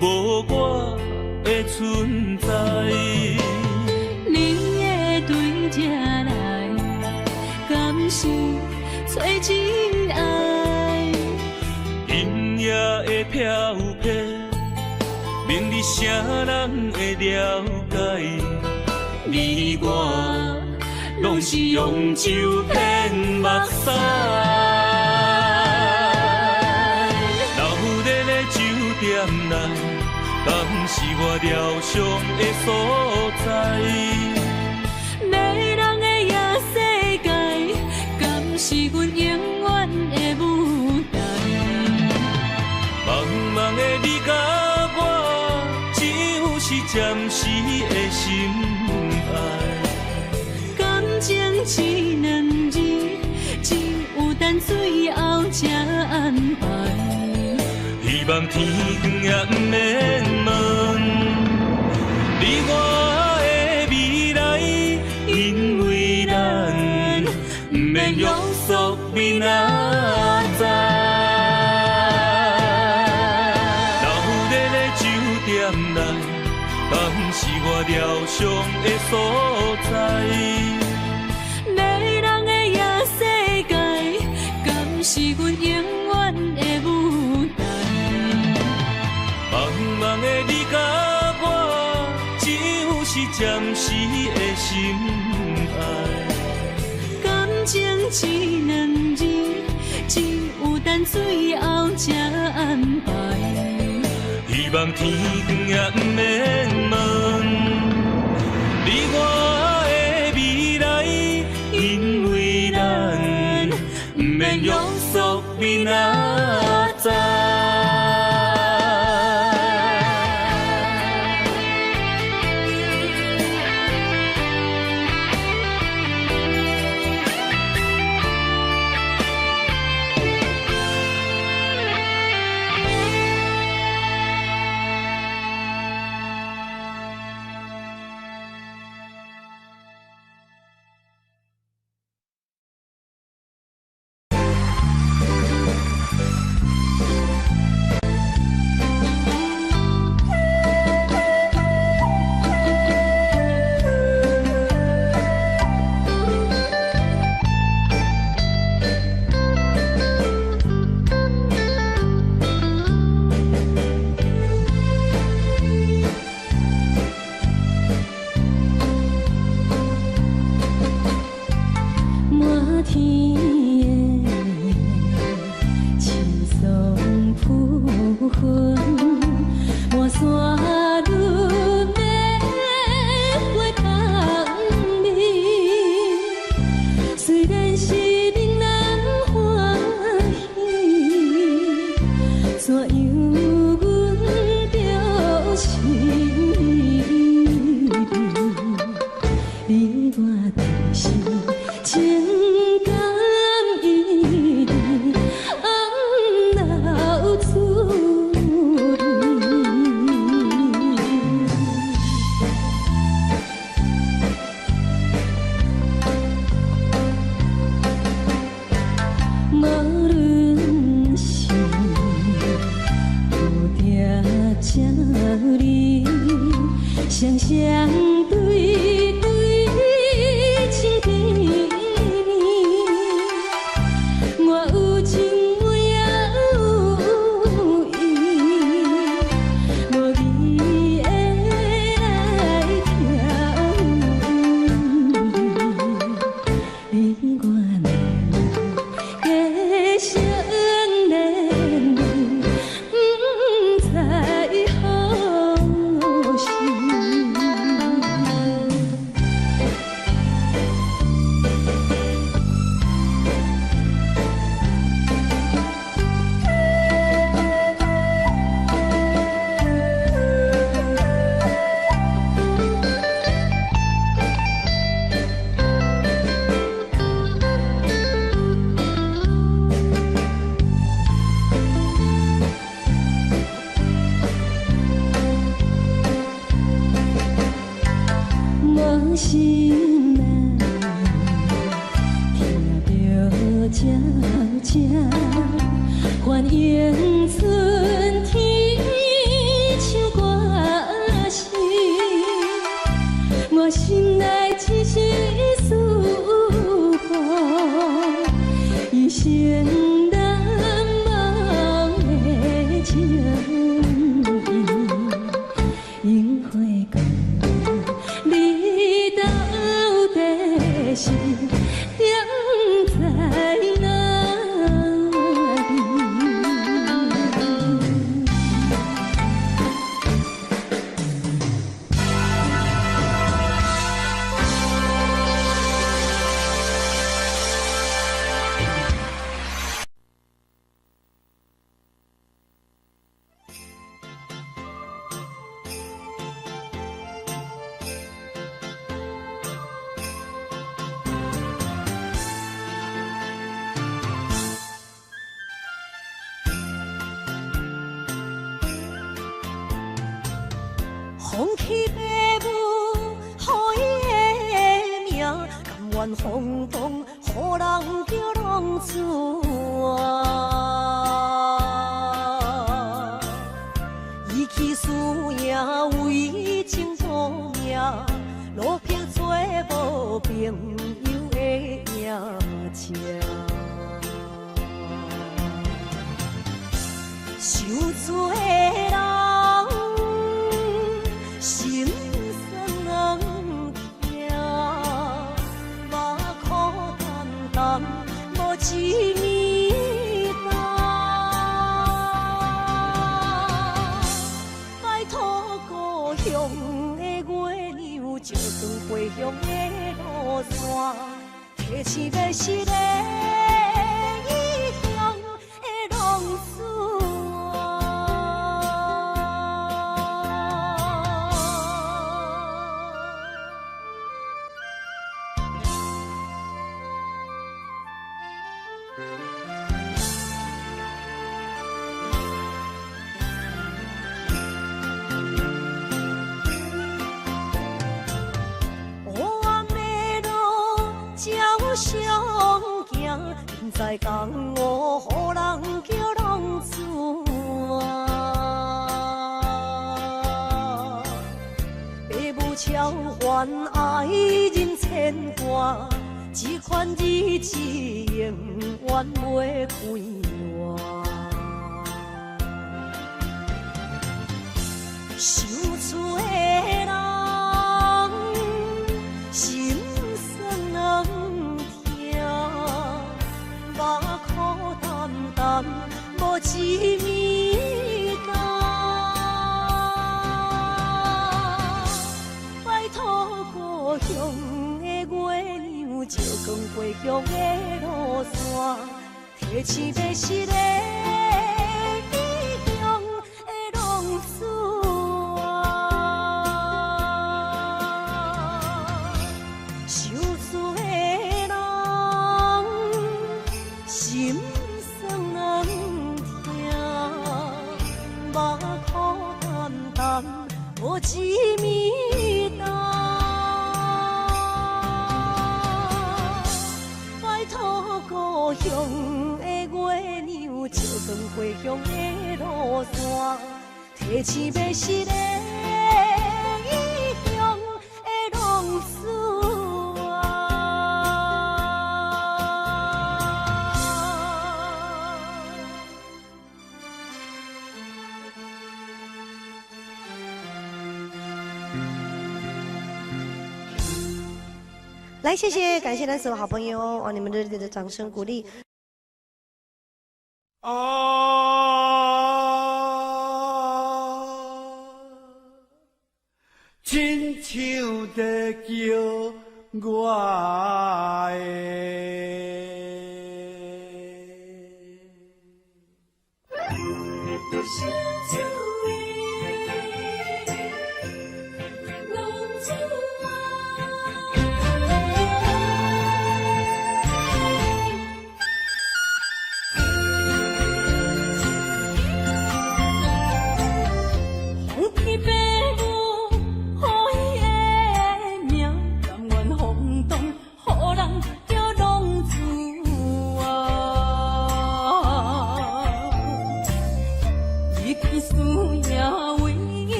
S2: 无我的存在。
S4: 你的对这来，敢是找真爱？
S2: 音乐的飘飘，明日啥人会了解？你我拢是用酒骗目屎，留在咧酒店内，敢是我疗伤的所在？
S4: 迷人的夜世界，敢是阮永远的舞台？
S2: 茫茫的你甲我，只有是暂时的心爱。
S4: 感情一两字，只有等最后才安排。
S2: 希望天光也不免问你我的未来，因为咱不免约束明仔载。留在咧酒店内，敢是我疗伤的所在？
S4: 迷人的夜世界，敢是阮永远的舞台？
S2: 茫茫的你甲我，只有是暂时的心爱。
S4: 感情一两字，只有等最后才安排。
S2: 希望天光也不免问你我的未来，因为咱不免约束明仔载。
S5: 愿轰动，予人叫浪子啊！伊去输赢为情赌命，路撇做无朋友的赢情。受罪的人心酸痛，目眶淡淡无一面红。拜托故乡的月亮，照光回乡的路线，提醒要是个异乡的浪子。在江湖，予人叫浪子啊！父母超还爱人牵挂，这款日子永远袂开换。受罪的人心酸目眶淡淡，无一面红。拜托故乡的月亮，照光回乡的路线，提醒要是个异乡的浪子啊！受罪的人心酸痛，目眶淡淡无一面红。拜托故乡的月亮，照光回乡的路线，提醒要是个异乡的浪子啊！来，谢谢，感谢咱所有好朋友啊，你们热烈的掌声鼓励。
S3: 亲像在叫我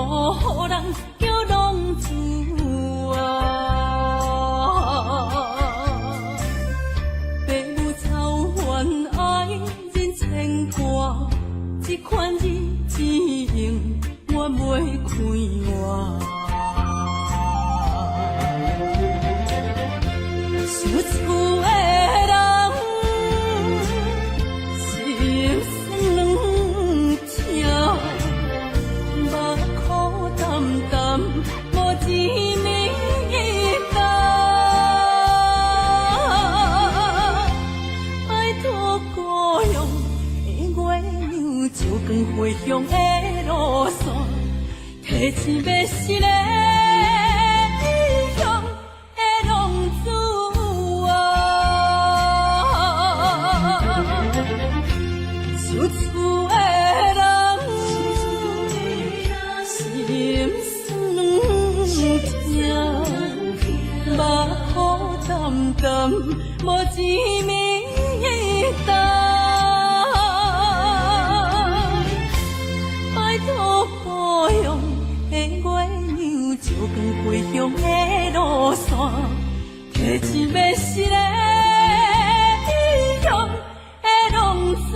S4: 予人叫浪子啊！父母操烦爱人牵挂，这款日子用我袂开活。想厝的人心酸两条，目苦淡淡无滋味干。拜托故乡的月亮，照光回乡的路线，提醒要是个异乡的浪子。想厝的人，心酸两条，目苦淡淡，无滋味干。拜托故乡的月亮，照光回乡的路线，提醒要是个异乡的浪子。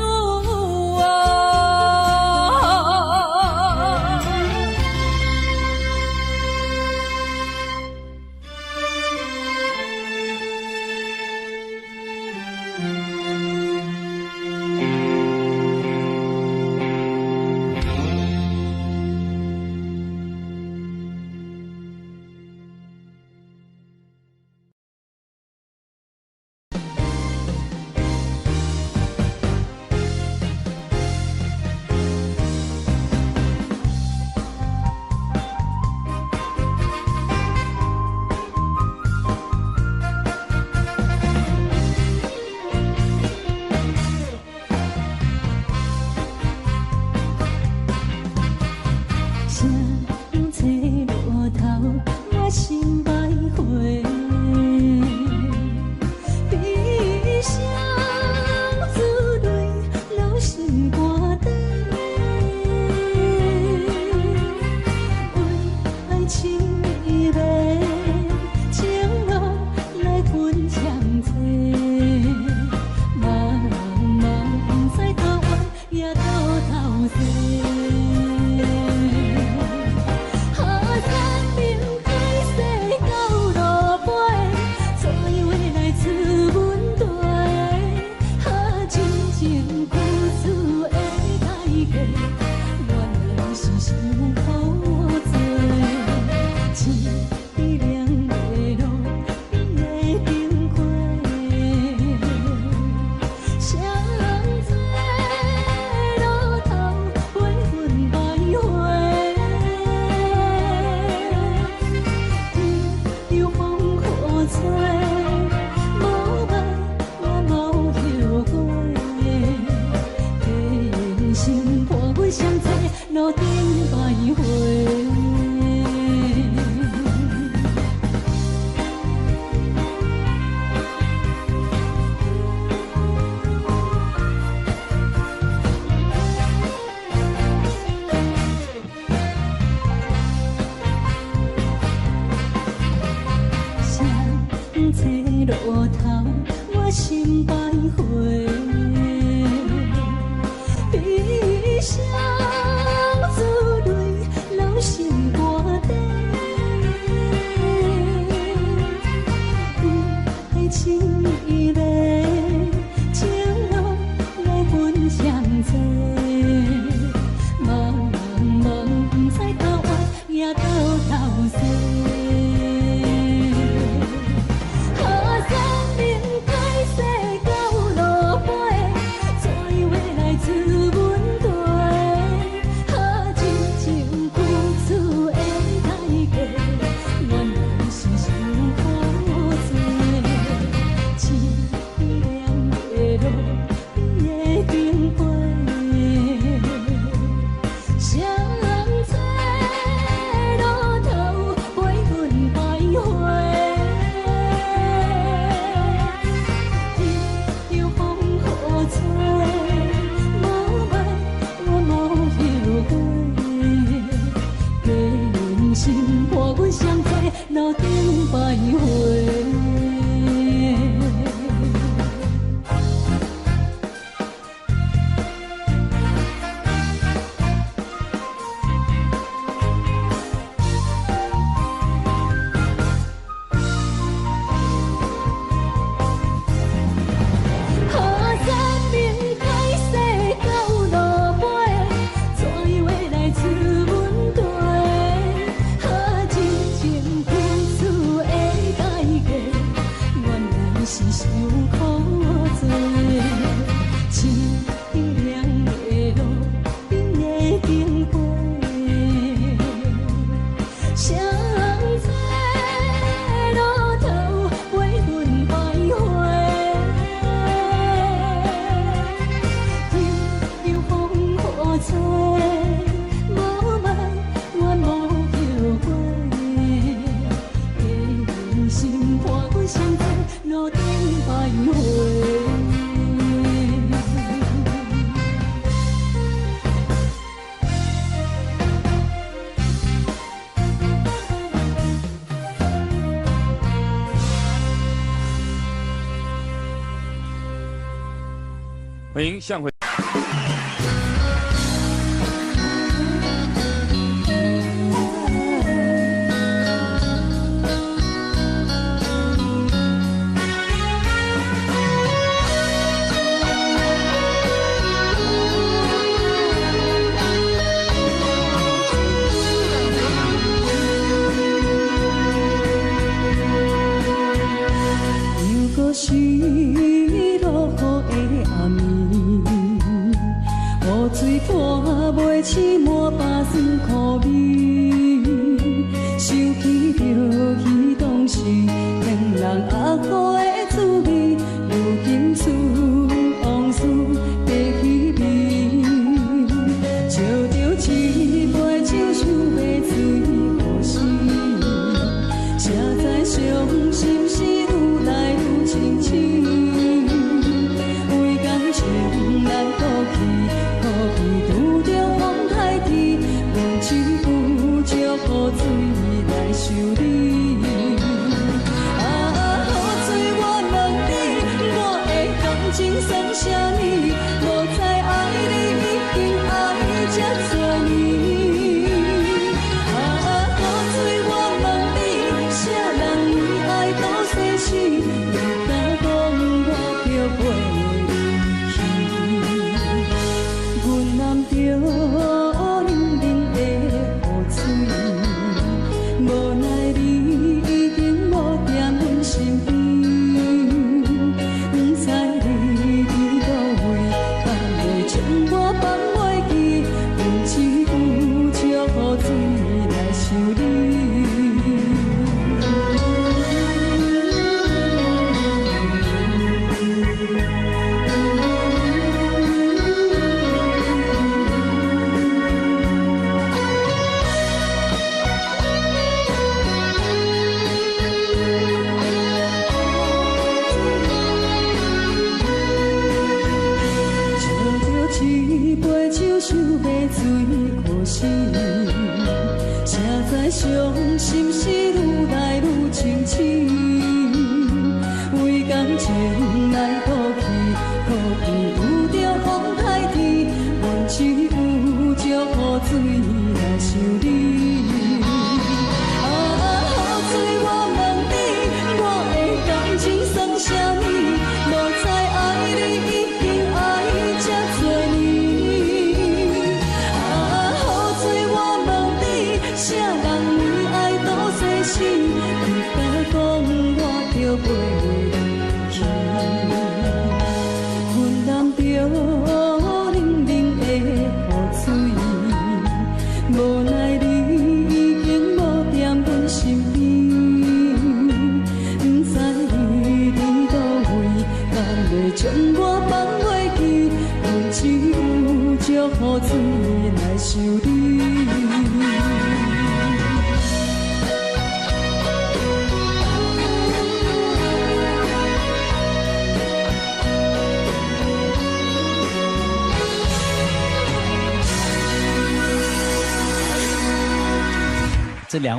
S4: 路头，我心徘徊，悲伤珠泪流心肝底，不爱情意味，情路来分相济，茫茫不知到弯也到头西。 想徘徊。
S3: 欢迎向回。
S4: 又搁是落雨的暗暝，雨水泼袂起满巴酸苦味，想起着彼当时天人合苦的滋味，如今思往事白稀微，笑着一杯酒想要醉过时，谁知伤心事愈来愈清醒。为感情难过去，可比拄着风台天，阮只有借雨水来修理。啊，雨水我问你，我的感情算啥呢？无知爱你已经爱这多年。啊，雨水我问你，啥人为爱到世死？你敢讲我着陪？阮淋着冷冷的雨水，无奈你已经无踮阮身边，不知你伫倒位，敢会将我放袂记？阮只有借雨水来想你。一杯酒想要醉过时，谁知伤心事愈来愈清醒。为感情来过去，可比有着风台天，阮只有借雨水来想你。啊，雨水我问你，我的感情算啥呢？无知爱你已经爱这多年。啥人为爱到世死？你敢讲我着陪你去？阮淋着冷冷的雨水，无奈你已经无踮阮身边，不知你伫倒位，敢会将我放袂记？阮只有借雨水来想你。
S3: 这两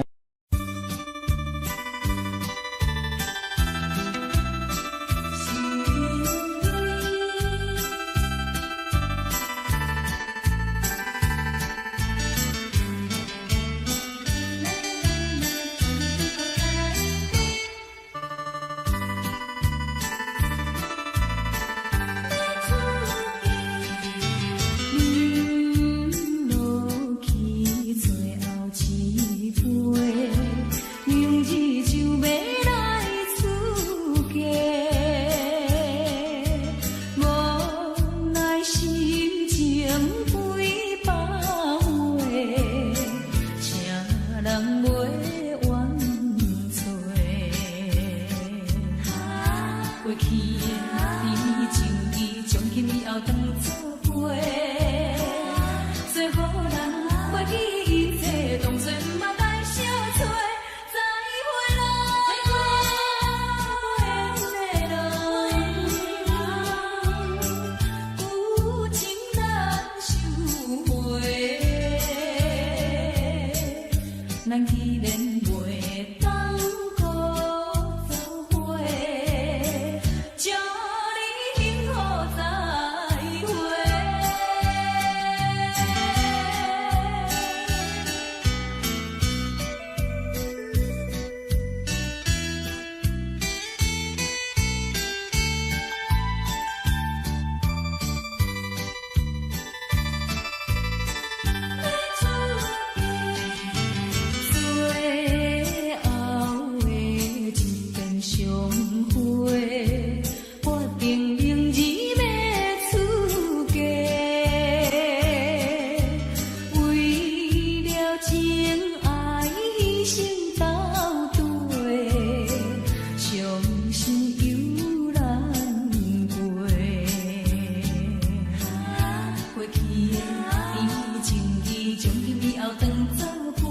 S1: 后当作陪，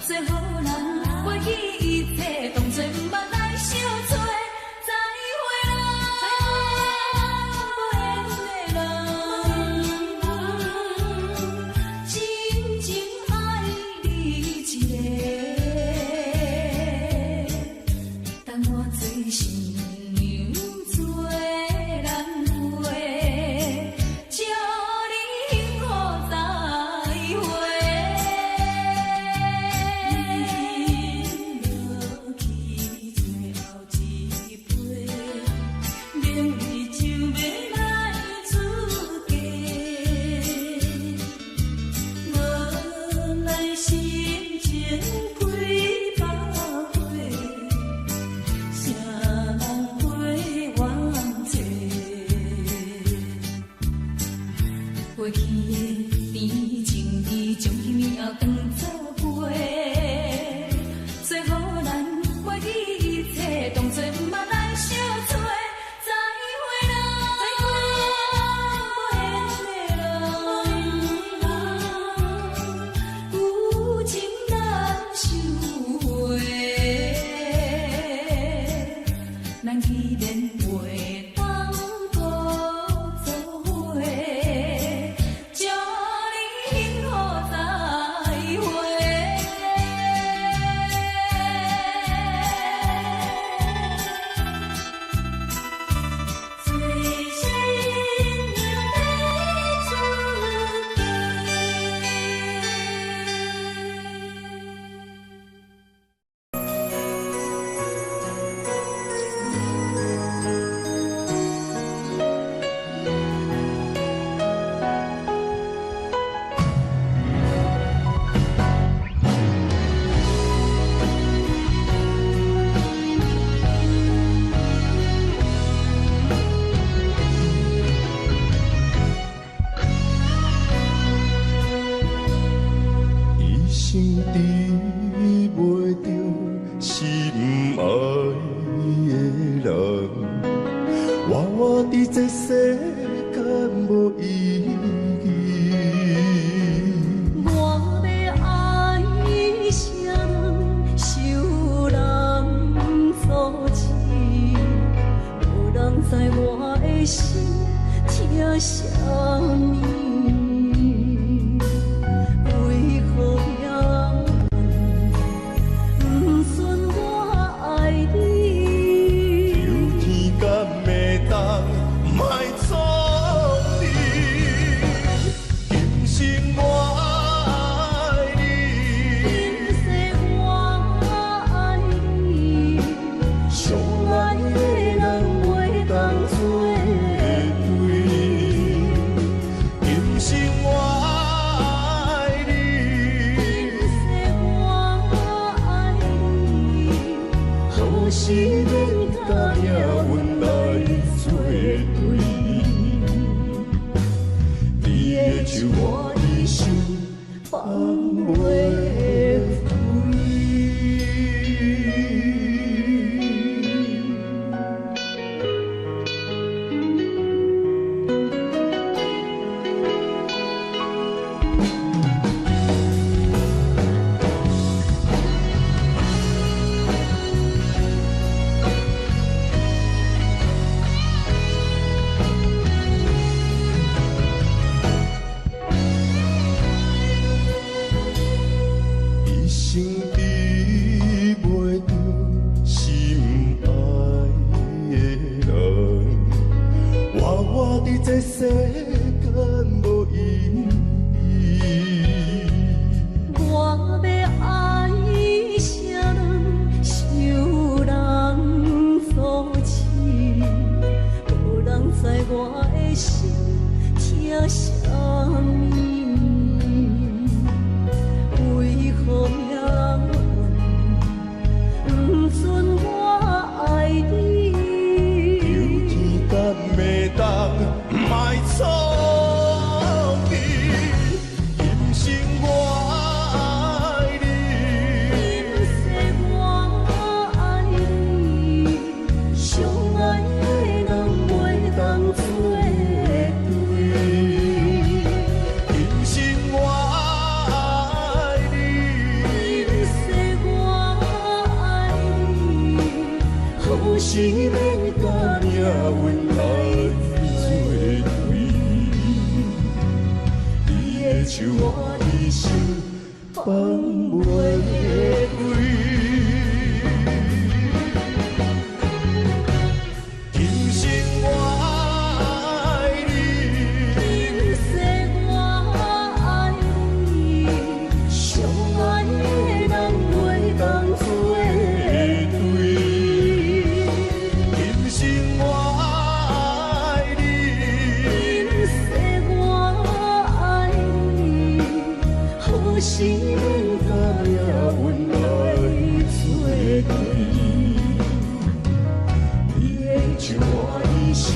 S1: 做好人袂记一切，当作毋捌来相找。再会啦，无缘的人，真情爱你一个，等我做新娘做人陪，祝你幸福再会。落去最后一杯，明日就要来出嫁，无奈心情开百花。谁人陪阮坐？过去的甜情意，从今以后当作陪。做好人袂记一切，当作毋捌来相找。再会啦，无缘的人，有情难收回。咱既然袂当搁做伙，祝你幸福再会。最新娘要出
S6: 一生治袂着心爱的人，活伫这世间无意义。
S4: 我要爱谁人，受人所欺，无人知我的心疼啥物。为何命运不顺我爱你？
S6: 有天敢会当莫错你，今生我爱你，
S4: 今世我爱你，
S6: 相爱的人袂当做对。今生我爱你，
S4: 今世我爱你，
S6: 何时免甲命运来作对？你的手我的手放袂开。手我一生放袂开。今生我爱你，
S4: 今世我爱你，相爱的人袂当做对。
S6: 今生我爱你，
S4: 今世我爱你，何时能知影阮来作对？
S6: 你的手我一生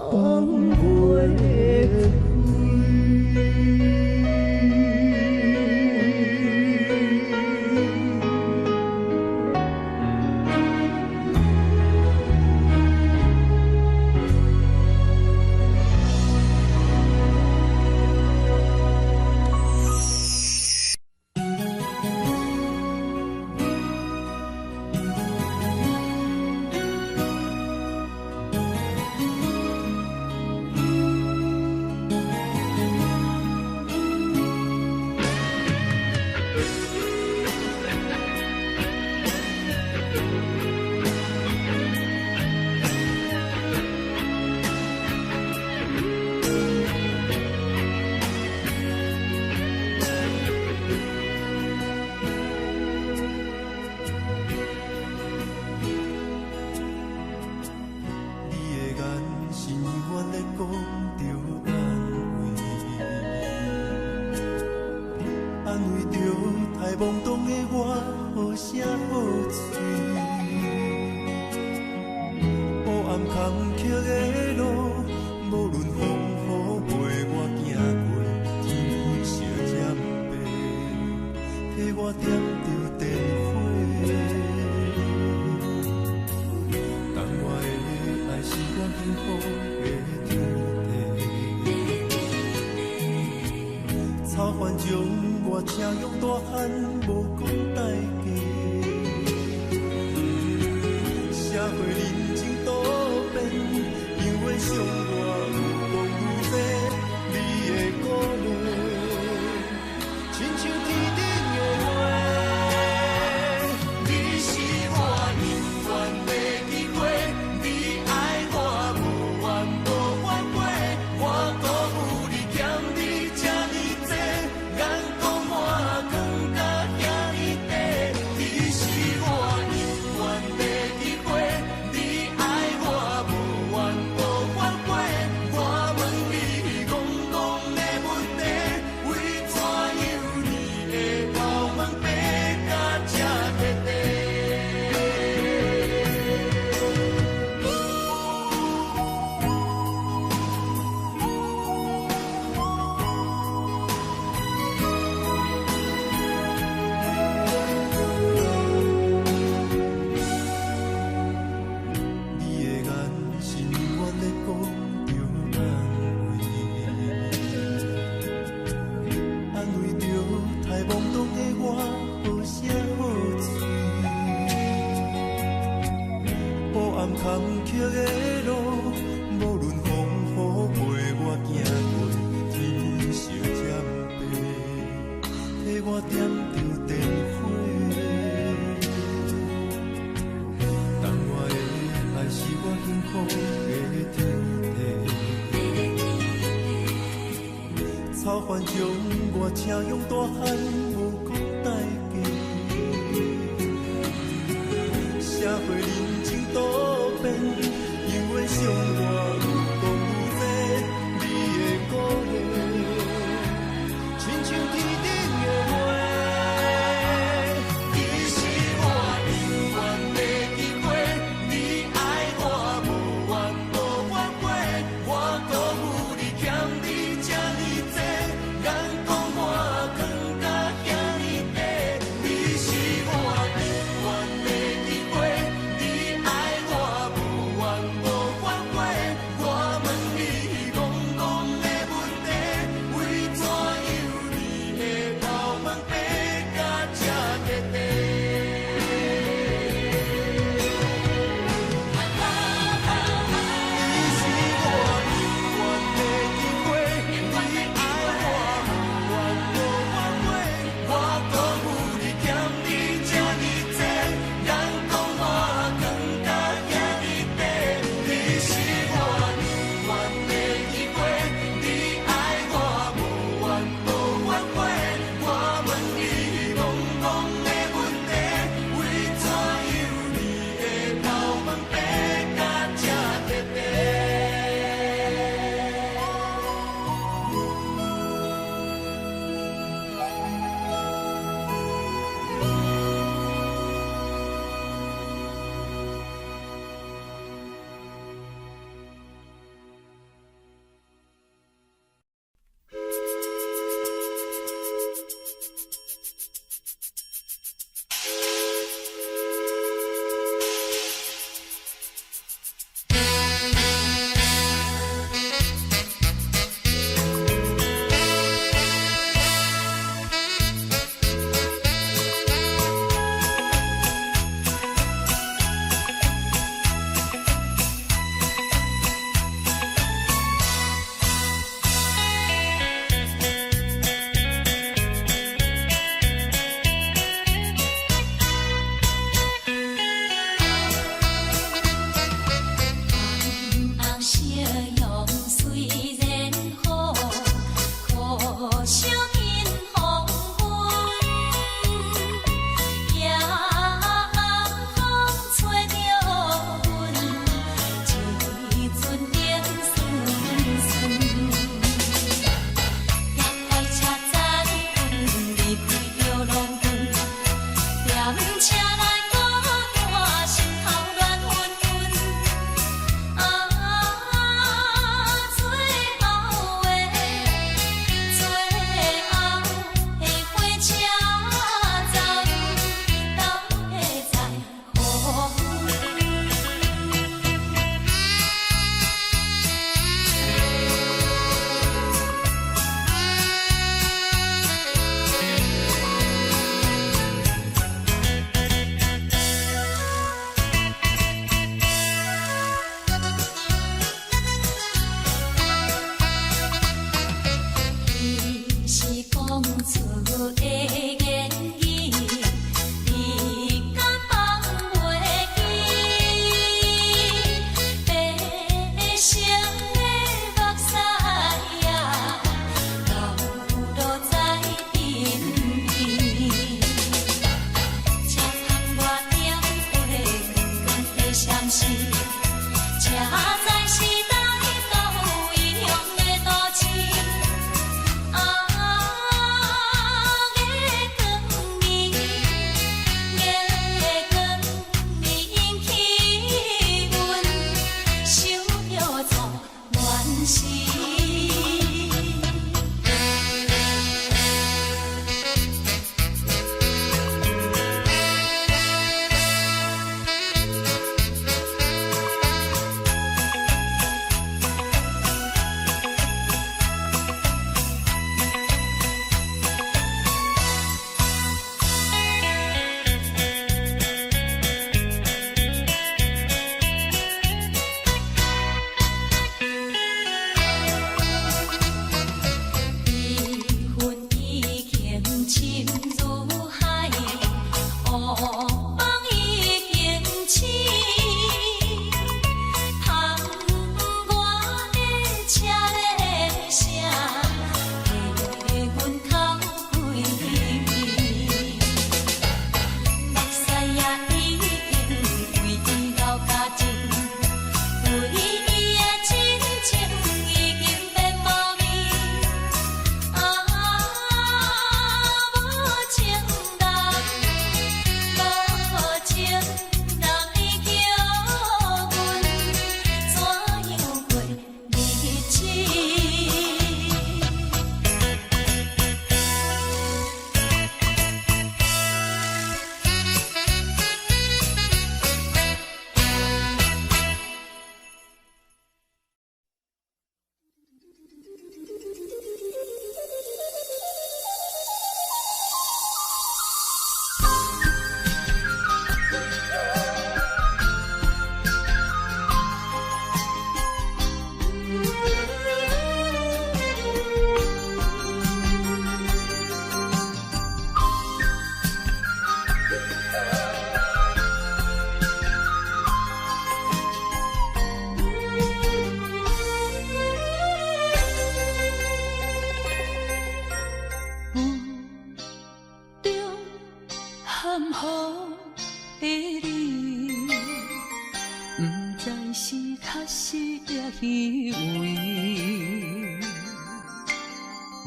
S4: 放袂开。
S6: 我
S1: 创造的言语，你敢放袂记？悲伤的目屎啊，流落在身边，车窗外点火光的闪烁，车载时代到异乡的大市。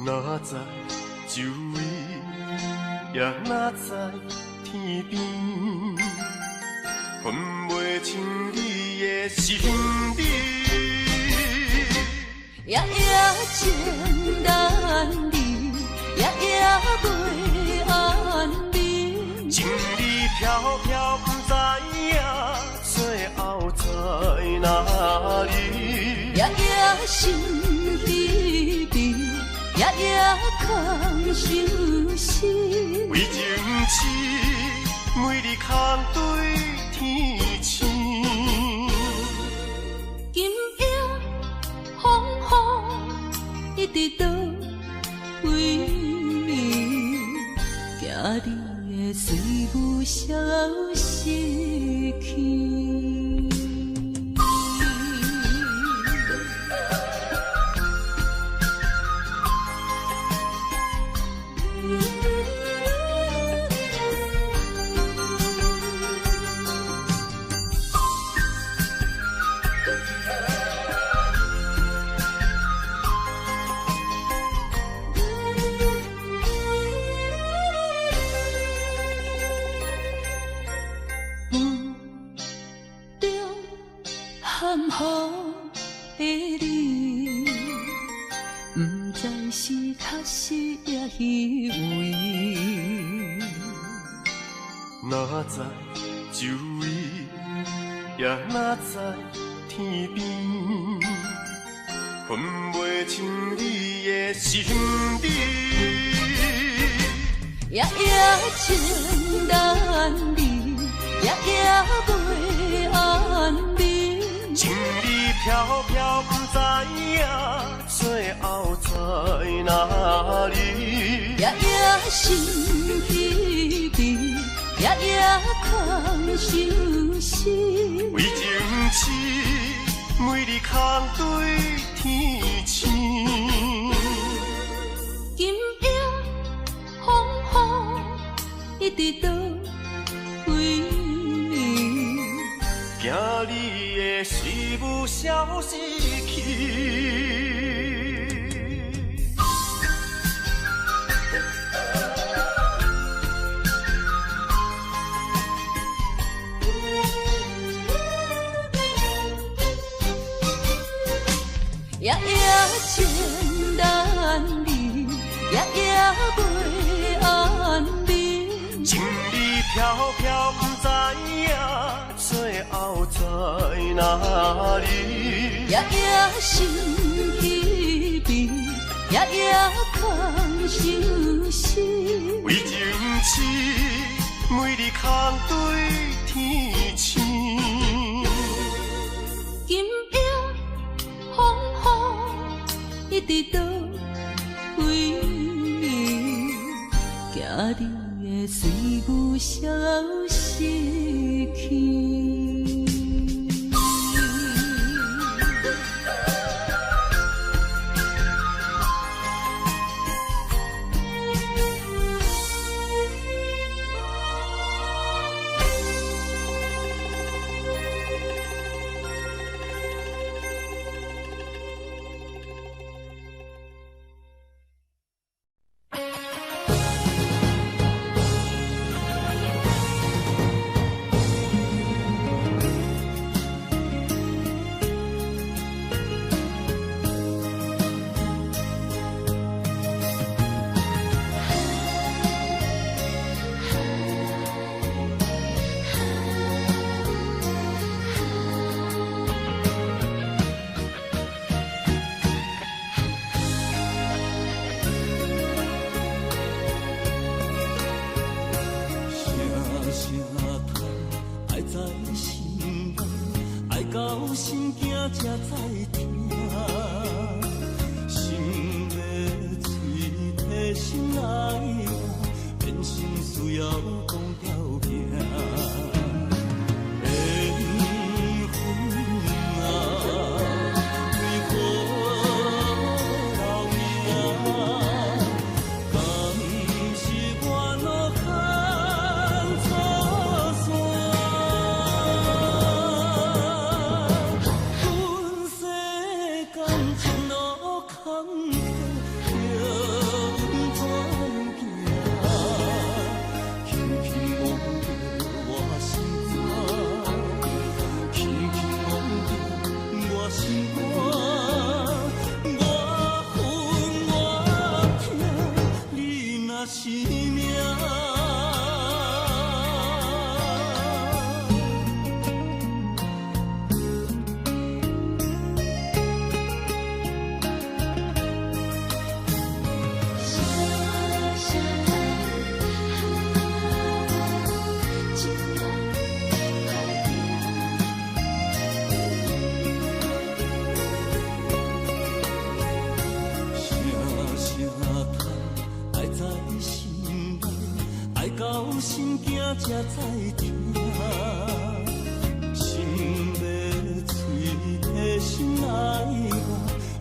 S6: 哪知周围，也哪知天边，分袂清你的心理。
S4: 夜夜情难离，夜夜袂安眠。
S6: 情意飘飘，不知影最后在哪里。
S4: 夜夜心悲悲，夜夜空相思。
S6: 为情痴，每日空对天星。
S4: 今夜风雨一直倒位，惊你的随舞消失去。
S6: 哪知周围，也哪知天边，分袂清你的心理。
S4: 夜夜情难离，夜夜袂安眠。
S6: 情意飘飘，不知影最后在哪里。
S4: 心稀微，夜夜空相思。
S6: 为情痴，每日空对天星。
S4: 今夜风雨一直倒位？
S6: 惊你的事物消失去。
S4: 夜夜情难离，夜夜袂安眠。
S6: 情意飘飘，不知影最后在哪里。
S4: 夜夜心稀微，夜夜空相思。
S6: 为情痴，每日空对天星。
S4: 今夜风雨一直倒位？惊你的随舞消失去。
S3: 才知听，心要碎，的心来我，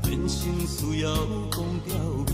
S3: 变成需要讲条命。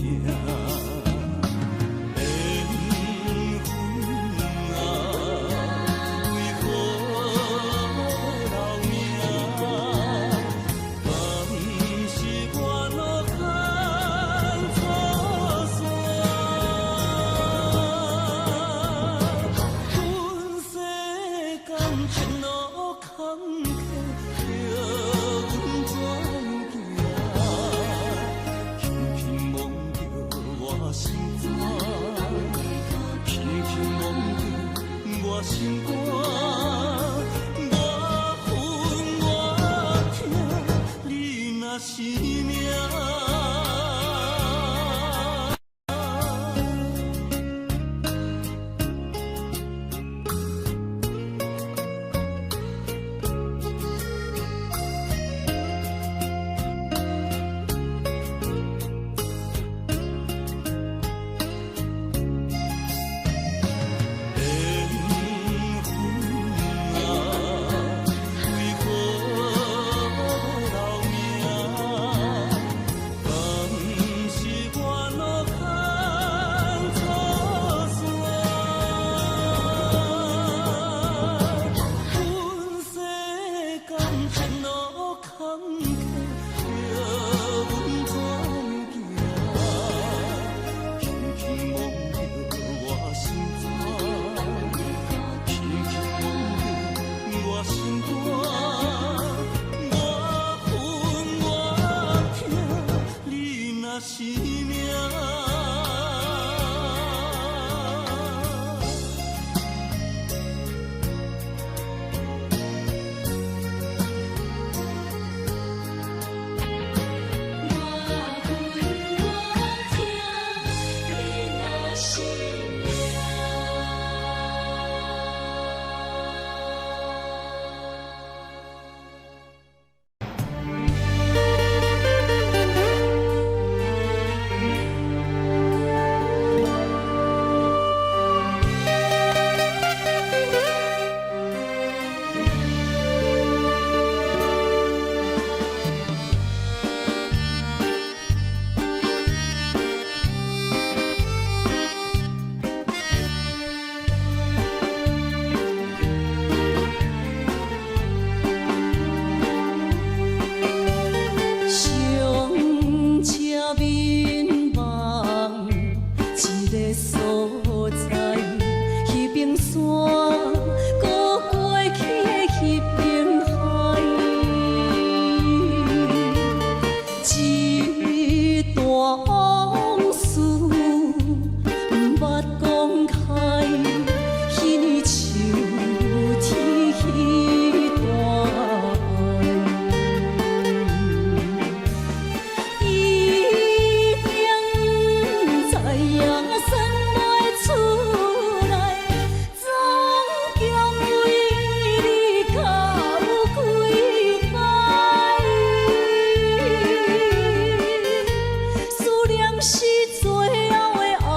S4: 最后的暧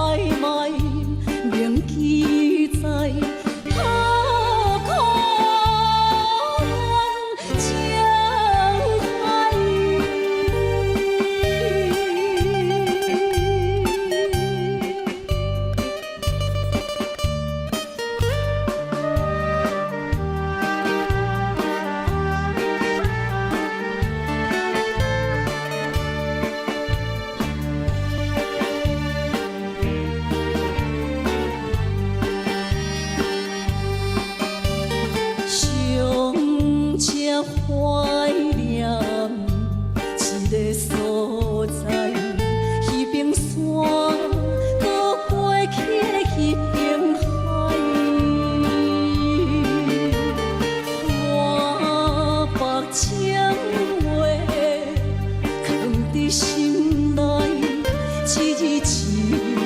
S4: 昧，铭记在何苦将害？上车怀念一个所在，彼边山，搁过去的彼边海。花白情话藏伫心内，一字一